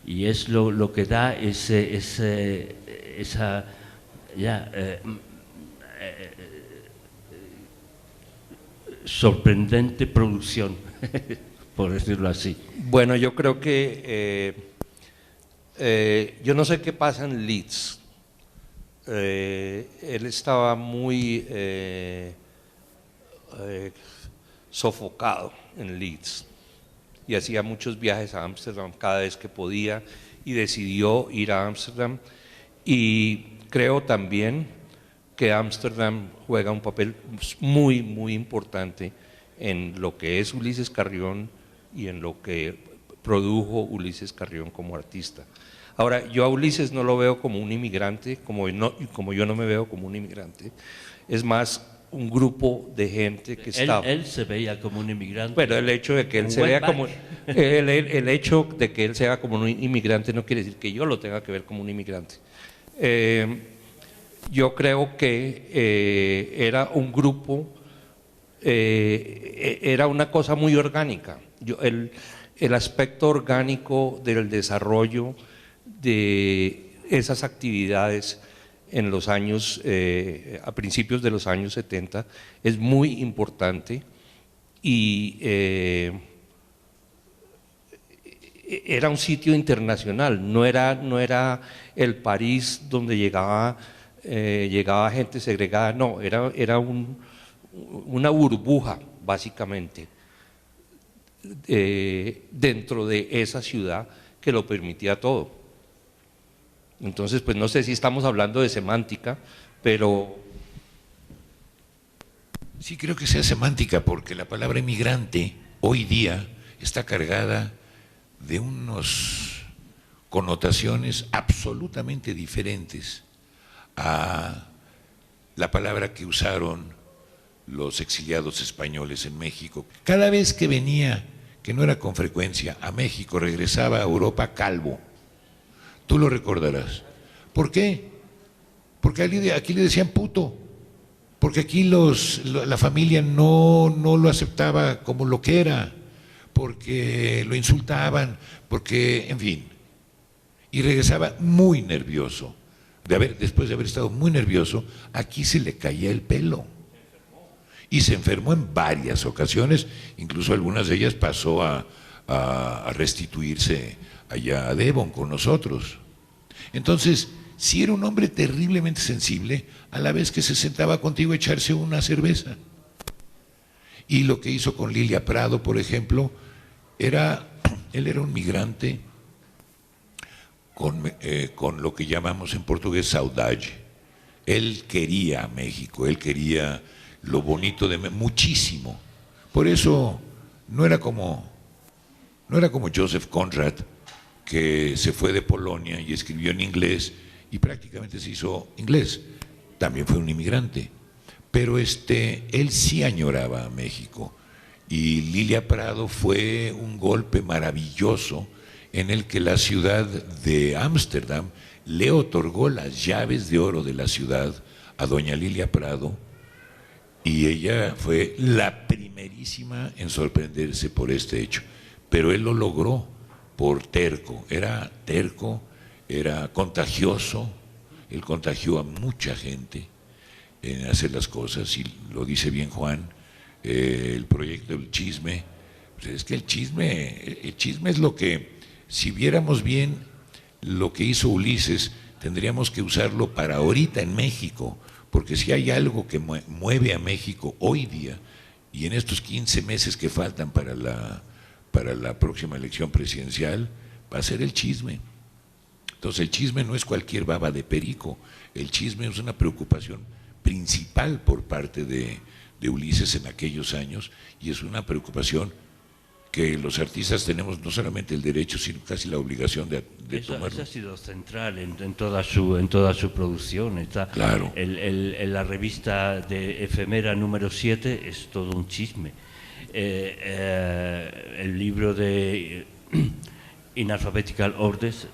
y es lo que da esa sorprendente producción, por decirlo así. Bueno, yo creo que yo no sé qué pasa en Leeds. Él estaba muy sofocado en Leeds y hacía muchos viajes a Ámsterdam cada vez que podía y decidió ir a Ámsterdam, y creo también que Ámsterdam juega un papel muy, muy importante en lo que es Ulises Carrión y en lo que produjo Ulises Carrión como artista. Ahora, yo a Ulises no lo veo como un inmigrante, como yo no me veo como un inmigrante, es más un grupo de gente que está… Él se veía como un inmigrante. Pero el hecho de que él se vea como… el hecho de que él se vea como un inmigrante no quiere decir que yo lo tenga que ver como un inmigrante. Yo creo que era un grupo, era una cosa muy orgánica. El aspecto orgánico del desarrollo de esas actividades en los años, a principios de los años 70, es muy importante, y era un sitio internacional, no era el París donde llegaba gente segregada, no, era una burbuja básicamente dentro de esa ciudad que lo permitía todo. Entonces, pues no sé si estamos hablando de semántica, pero… Sí, creo que sea semántica, porque la palabra inmigrante hoy día está cargada de unas connotaciones absolutamente diferentes a la palabra que usaron los exiliados españoles en México. Cada vez que venía, que no era con frecuencia, a México, regresaba a Europa calvo. Tú lo recordarás. ¿Por qué? Porque aquí le decían puto, porque aquí la familia no lo aceptaba como lo que era, porque lo insultaban, porque, en fin. Y regresaba muy nervioso. Después de haber estado muy nervioso, aquí se le caía el pelo. Y se enfermó en varias ocasiones, incluso algunas de ellas pasó a restituirse allá a Devon con nosotros. Entonces, sí era un hombre terriblemente sensible, a la vez que se sentaba contigo a echarse una cerveza. Y lo que hizo con Lilia Prado, por ejemplo, él era un migrante con lo que llamamos en portugués saudade. Él quería a México, él quería lo bonito de México, muchísimo. Por eso no era como Joseph Conrad, que se fue de Polonia y escribió en inglés y prácticamente se hizo inglés. También fue un inmigrante, pero él sí añoraba a México, y Lilia Prado fue un golpe maravilloso en el que la ciudad de Ámsterdam le otorgó las llaves de oro de la ciudad a doña Lilia Prado, y ella fue la primerísima en sorprenderse por este hecho, pero él lo logró por terco, era contagioso, él contagió a mucha gente en hacer las cosas, y lo dice bien Juan, el proyecto del chisme, pues es que el chisme es lo que, si viéramos bien lo que hizo Ulises, tendríamos que usarlo para ahorita en México, porque si hay algo que mueve a México hoy día, y en estos 15 meses que faltan para la próxima elección presidencial, va a ser el chisme. Entonces el chisme no es cualquier baba de perico, el chisme es una preocupación principal por parte de Ulises en aquellos años, y es una preocupación que los artistas tenemos no solamente el derecho, sino casi la obligación de tomarlo. Eso ha sido central en toda su producción. Está, claro. La revista de Efemera número 7 es todo un chisme. El libro de In-Alphabetical Orders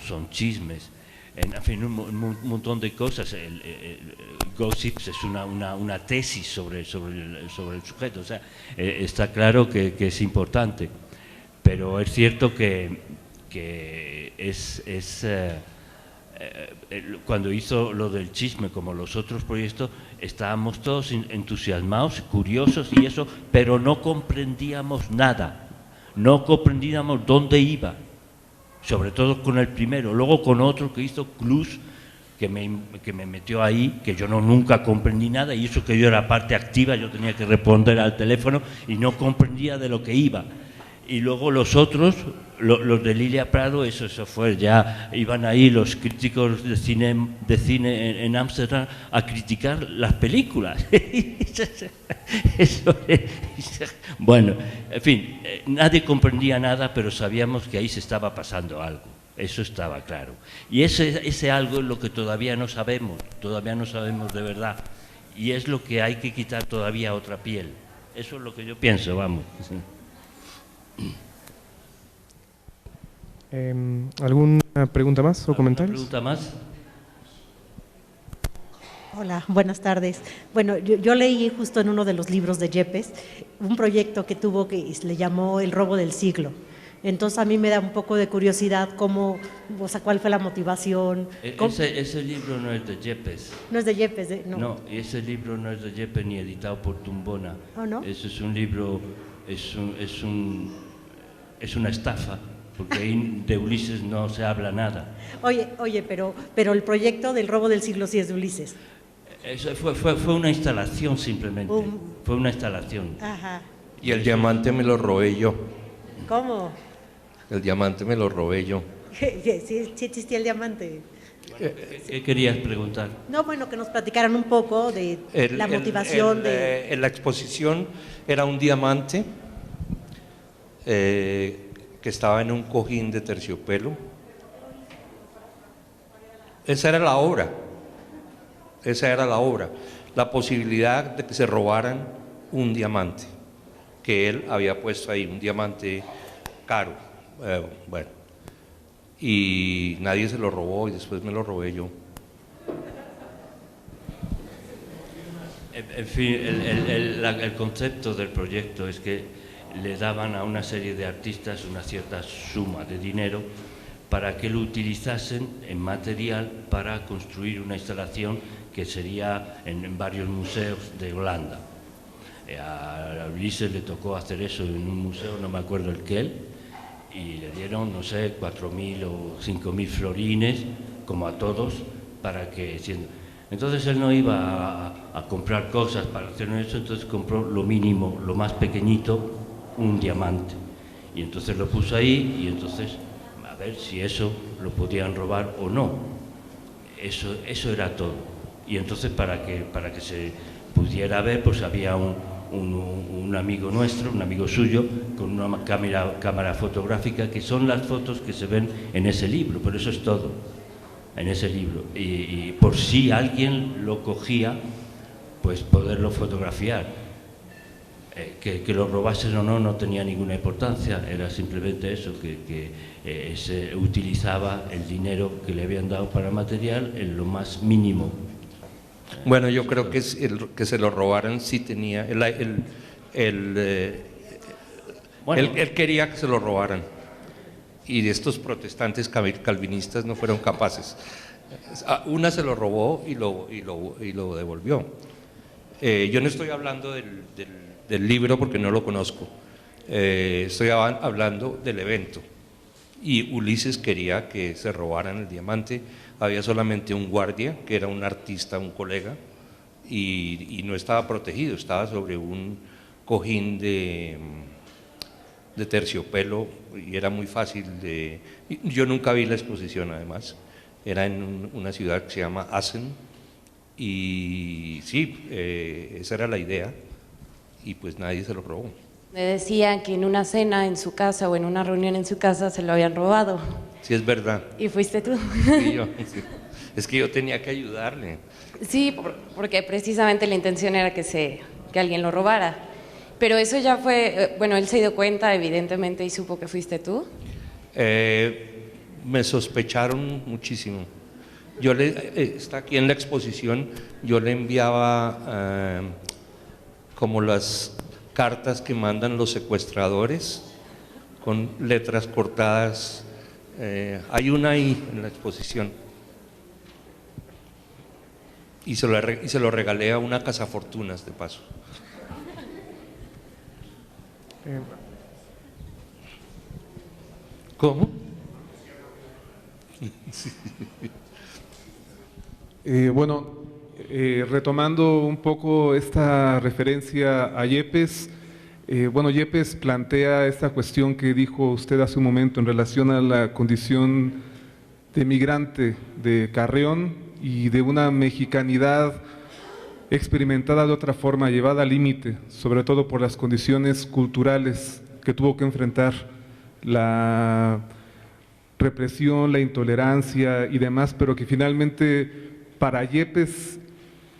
son chismes. En fin, un montón de cosas. Gossips es una tesis sobre el sujeto. O sea, está claro que es importante, pero es cierto que es cuando hizo lo del chisme, como los otros proyectos, estábamos todos entusiasmados, curiosos y eso, pero no comprendíamos nada, no comprendíamos dónde iba, sobre todo con el primero. Luego con otro que hizo Clus, que me metió ahí, que yo nunca comprendí nada, y eso que yo era parte activa, yo tenía que responder al teléfono y no comprendía de lo que iba. Y luego los otros, los de Lilia Prado, eso fue, ya iban ahí los críticos de cine en Ámsterdam a criticar las películas. Bueno, en fin, nadie comprendía nada, pero sabíamos que ahí se estaba pasando algo, eso estaba claro. Y ese algo es lo que todavía no sabemos de verdad, y es lo que hay que quitar todavía a otra piel. Eso es lo que yo pienso, vamos. ¿Alguna pregunta más o comentarios? ¿Pregunta más? Hola, buenas tardes. Bueno, yo leí justo en uno de los libros de Yepes un proyecto que tuvo que le llamó El robo del siglo. Entonces a mí me da un poco de curiosidad cómo, o sea, cuál fue la motivación. Ese libro no es de Yepes. No es de Yepes, no. No, ese libro no es de Yepes ni editado por Tumbona. ¿Oh, no? Ese es un libro, es una estafa, porque ahí de Ulises no se habla nada. Oye, pero el proyecto del robo del siglo sí es de Ulises. Eso fue una instalación simplemente, fue una instalación. Ajá. Y el diamante me lo robé yo. ¿Cómo? El diamante me lo robé yo. Sí existía el diamante. ¿Qué querías preguntar? No, bueno, que nos platicaran un poco de la motivación de... La exposición era un diamante que estaba en un cojín de terciopelo. Esa era la obra. La posibilidad de que se robaran un diamante que él había puesto ahí, un diamante caro. Bueno, y nadie se lo robó y después me lo robé yo. En fin, el concepto del proyecto es que le daban a una serie de artistas una cierta suma de dinero para que lo utilizasen en material para construir una instalación que sería en varios museos de Holanda. A Ulises le tocó hacer eso en un museo, no me acuerdo el que y le dieron, no sé, 4.000 o 5.000 florines, como a todos, para que... Entonces él no iba a comprar cosas para hacer eso, entonces compró lo mínimo, lo más pequeñito, un diamante. Y entonces lo puso ahí y entonces, a ver si eso lo podían robar o no. Eso era todo. Y entonces para que se pudiera ver, pues había un amigo nuestro, un amigo suyo, con una cámara fotográfica, que son las fotos que se ven en ese libro, pero eso es todo, en ese libro. Y por si alguien lo cogía, pues poderlo fotografiar. Que lo robasen o no tenía ninguna importancia, era simplemente eso, que se utilizaba el dinero que le habían dado para material en lo más mínimo. Bueno, yo creo que que se lo robaran sí tenía, él quería que se lo robaran, y de estos protestantes calvinistas no fueron capaces. Una se lo robó y lo devolvió. Yo no estoy hablando del libro porque no lo conozco, estoy hablando del evento, y Ulises quería que se robaran el diamante. Había solamente un guardia, que era un artista, un colega, y no estaba protegido, estaba sobre un cojín de terciopelo, y era muy fácil de... Yo nunca vi la exposición, además, era en una ciudad que se llama Assen, y sí, esa era la idea, y pues nadie se lo robó. Me decían que en una cena en su casa o en una reunión en su casa se lo habían robado. Sí, es verdad. ¿Y fuiste tú? Sí, sí. Es que yo tenía que ayudarle. Sí, porque precisamente la intención era que alguien lo robara. Pero eso ya fue, bueno, él se dio cuenta evidentemente y supo que fuiste tú. Me sospecharon muchísimo. Está aquí en la exposición, yo le enviaba como las cartas que mandan los secuestradores con letras cortadas. Hay una ahí en la exposición, y se lo regalé a una cazafortunas de paso. ¿Cómo? Sí. Bueno, retomando un poco esta referencia a Yepes, bueno, Yepes plantea esta cuestión que dijo usted hace un momento en relación a la condición de migrante de Carrión y de una mexicanidad experimentada de otra forma, llevada al límite, sobre todo por las condiciones culturales que tuvo que enfrentar, la represión, la intolerancia y demás, pero que finalmente para Yepes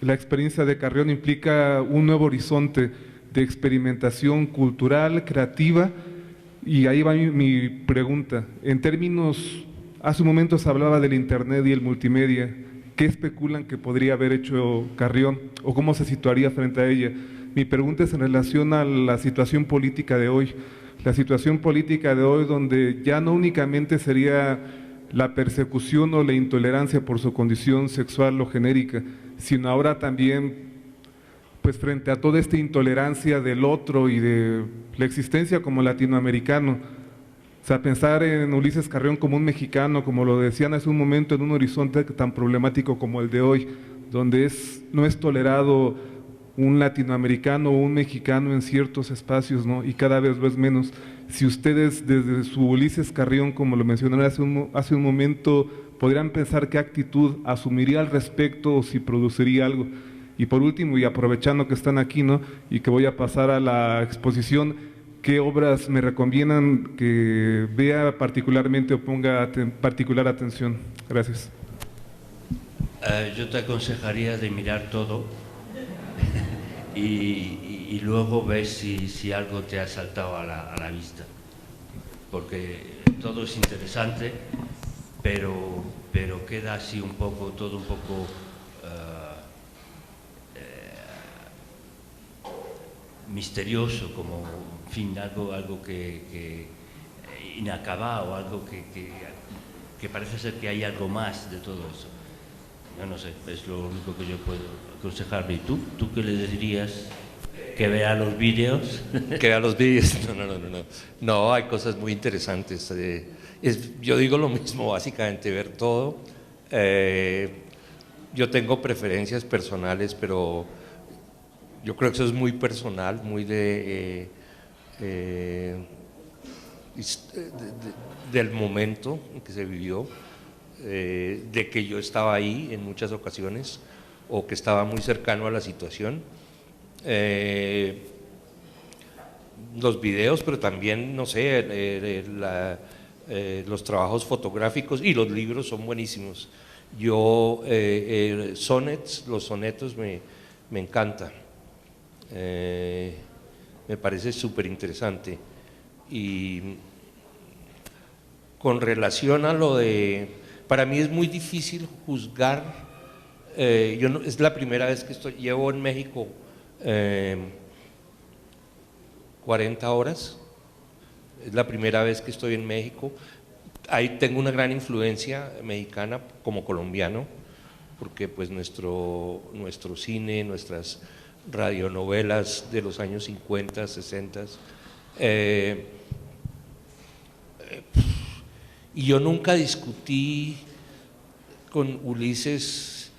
la experiencia de Carrión implica un nuevo horizonte de experimentación cultural, creativa, y ahí va mi pregunta. En términos, hace un momento se hablaba del internet y el multimedia, ¿qué especulan que podría haber hecho Carrión o cómo se situaría frente a ella? Mi pregunta es en relación a la situación política de hoy. La situación política de hoy donde ya no únicamente sería la persecución o la intolerancia por su condición sexual o genérica, sino ahora también, pues frente a toda esta intolerancia del otro y de la existencia como latinoamericano, o sea, pensar en Ulises Carrión como un mexicano, como lo decían hace un momento, en un horizonte tan problemático como el de hoy, donde no es tolerado un latinoamericano o un mexicano en ciertos espacios, ¿no? Y cada vez lo es menos. Si ustedes desde su Ulises Carrión, como lo mencionaron hace un momento, podrían pensar qué actitud asumiría al respecto o si produciría algo. Y por último, y aprovechando que están aquí, ¿no? Y que voy a pasar a la exposición, ¿qué obras me recomiendan que vea particularmente o ponga particular atención? Gracias. Yo te aconsejaría de mirar todo y luego ves si algo te ha saltado a la vista, porque todo es interesante, pero queda así un poco, todo un poco misterioso, como, en fin, algo que inacabado, algo que parece ser que hay algo más de todo eso. Yo no sé, es lo único que yo puedo aconsejarle. ¿Y tú qué le dirías? ¿Que vea los vídeos? Que vea los vídeos. No. No, hay cosas muy interesantes. Yo digo lo mismo, básicamente, ver todo. Yo tengo preferencias personales, pero yo creo que eso es muy personal, muy del momento en que se vivió. De que yo estaba ahí en muchas ocasiones o que estaba muy cercano a la situación. Los videos, pero también, no sé, los trabajos fotográficos y los libros son buenísimos. Los sonetos me encantan. Me parece súper interesante. Y con relación a lo de... Para mí es muy difícil juzgar, es la primera vez que llevo en México 40 horas, es la primera vez que estoy en México. Ahí tengo una gran influencia mexicana como colombiano, porque pues nuestro cine, nuestras radionovelas de los años 50, 60, y yo nunca discutí con Ulises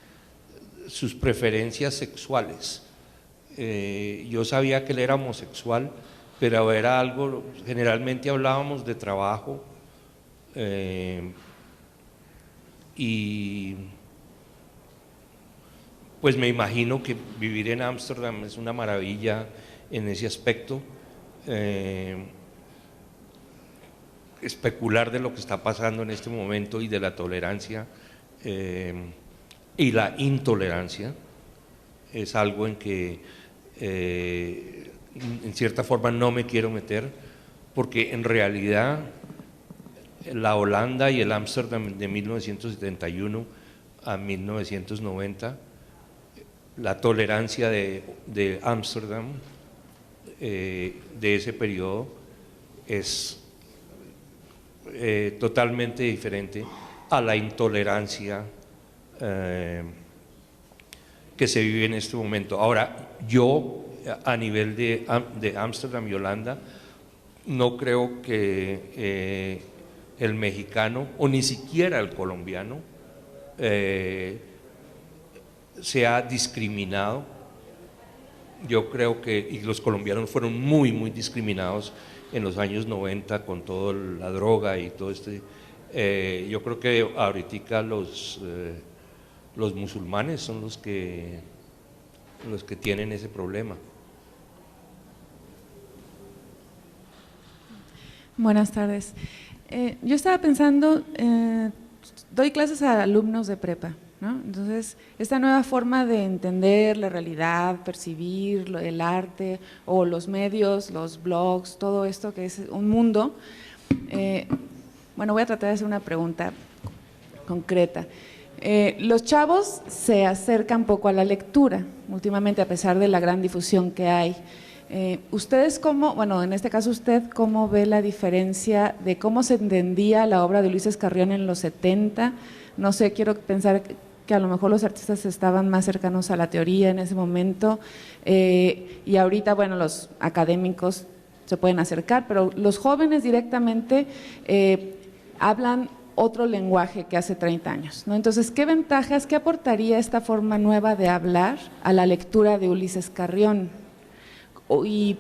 sus preferencias sexuales. Yo sabía que él era homosexual, pero era algo, generalmente hablábamos de trabajo, y pues me imagino que vivir en Ámsterdam es una maravilla en ese aspecto. Especular de lo que está pasando en este momento y de la tolerancia y la intolerancia es algo en que en cierta forma no me quiero meter, porque en realidad la Holanda y el Ámsterdam de 1971 a 1990, la tolerancia de Ámsterdam de ese periodo es totalmente diferente a la intolerancia que se vive en este momento. Ahora, yo a nivel de Ámsterdam y Holanda, no creo que el mexicano, o ni siquiera el colombiano, sea discriminado. Yo creo que y los colombianos fueron muy discriminados en los años 90 con toda la droga y todo yo creo que ahorita los musulmanes son los que tienen ese problema. Buenas tardes. Yo estaba pensando, doy clases a alumnos de prepa, ¿no? Entonces, esta nueva forma de entender la realidad, percibir el arte o los medios, los blogs, todo esto que es un mundo. Bueno, voy a tratar de hacer una pregunta concreta. Los chavos se acercan poco a la lectura, últimamente, a pesar de la gran difusión que hay. ¿Ustedes bueno, en este caso usted, cómo ve la diferencia de cómo se entendía la obra de Ulises Carrión en los 70? No sé, quiero pensar que a lo mejor los artistas estaban más cercanos a la teoría en ese momento, y ahorita, bueno, los académicos se pueden acercar, pero los jóvenes directamente hablan otro lenguaje que hace 30 años, ¿no? Entonces, ¿qué ventajas, qué aportaría esta forma nueva de hablar a la lectura de Ulises Carrión? Y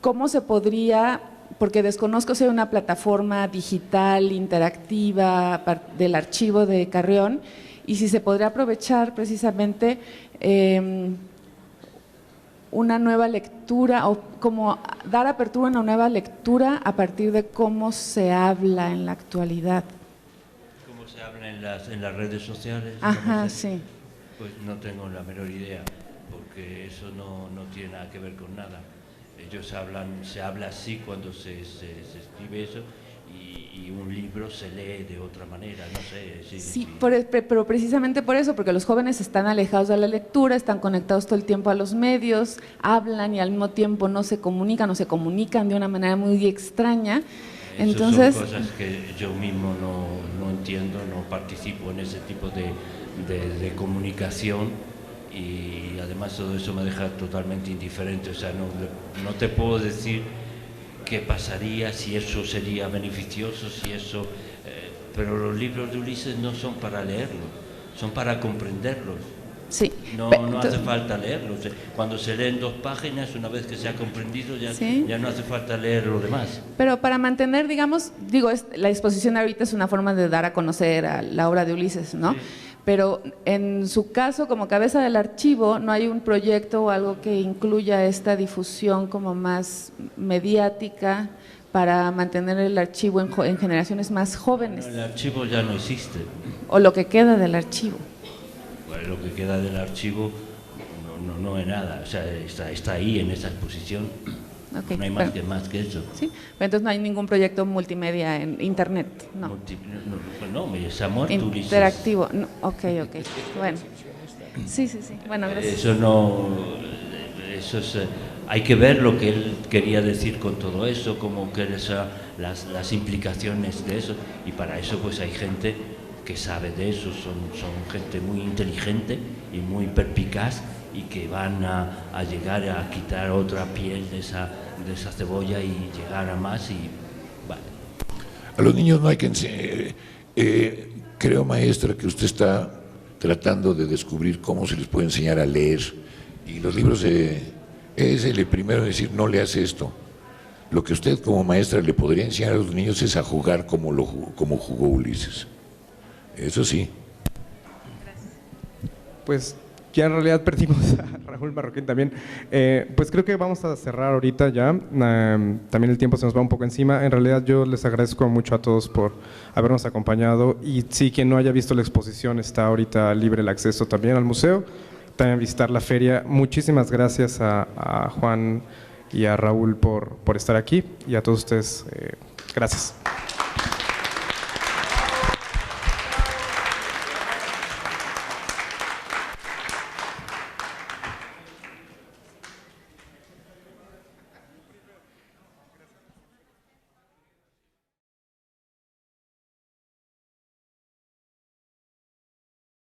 ¿cómo se podría, porque desconozco si hay una plataforma digital, interactiva del archivo de Carrión, y si se podría aprovechar precisamente una nueva lectura o como dar apertura a una nueva lectura a partir de cómo se habla en la actualidad. ¿Cómo se habla en las redes sociales? Ajá, sí. Pues no tengo la menor idea, porque eso no tiene nada que ver con nada. Ellos se habla así cuando se escribe eso, y un libro se lee de otra manera, no sé. Sí, pero precisamente por eso, porque los jóvenes están alejados de la lectura, están conectados todo el tiempo a los medios, hablan y al mismo tiempo no se comunican o se comunican de una manera muy extraña. Entonces, son cosas que yo mismo no entiendo, no participo en ese tipo de comunicación, y además todo eso me deja totalmente indiferente. O sea, no te puedo decir qué pasaría, si eso sería beneficioso, si eso… pero los libros de Ulises no son para leerlos, son para comprenderlos. Sí. No hace falta leerlos. Cuando se leen 2 páginas, una vez que se ha comprendido, ya no hace falta leer lo demás. Pero para mantener, digamos, la exposición ahorita es una forma de dar a conocer a la obra de Ulises, ¿no? Sí. Pero en su caso, como cabeza del archivo, ¿no hay un proyecto o algo que incluya esta difusión como más mediática para mantener el archivo en generaciones más jóvenes? Bueno, el archivo ya no existe. O lo que queda del archivo. Bueno, lo que queda del archivo no es nada, o sea, está ahí en esa exposición. Okay, no hay más que eso. ¿Sí? Pero entonces no hay ningún proyecto multimedia en internet, ¿no? No, se ha muerto Ulises. Interactivo, no, ok, bueno. Sí. Bueno, gracias. Eso es, hay que ver lo que él quería decir con todo eso, como que las implicaciones de eso, y para eso pues hay gente que sabe de eso, son gente muy inteligente y muy perspicaz, y que van a llegar a quitar otra piel de esa cebolla y llegar a más. Y vale. A los niños no hay que enseñar. Creo, maestra, que usted está tratando de descubrir cómo se les puede enseñar a leer, y los libros es el primero en decir no leas esto. Lo que usted como maestra le podría enseñar a los niños es a jugar como jugó Ulises. Eso sí. Pues ya en realidad perdimos a Raúl Marroquín también. Pues creo que vamos a cerrar ahorita ya. También el tiempo se nos va un poco encima. En realidad yo les agradezco mucho a todos por habernos acompañado, y sí, quien no haya visto la exposición, está ahorita libre el acceso también al museo, también visitar la feria. Muchísimas gracias a Juan y a Raúl por estar aquí, y a todos ustedes, gracias.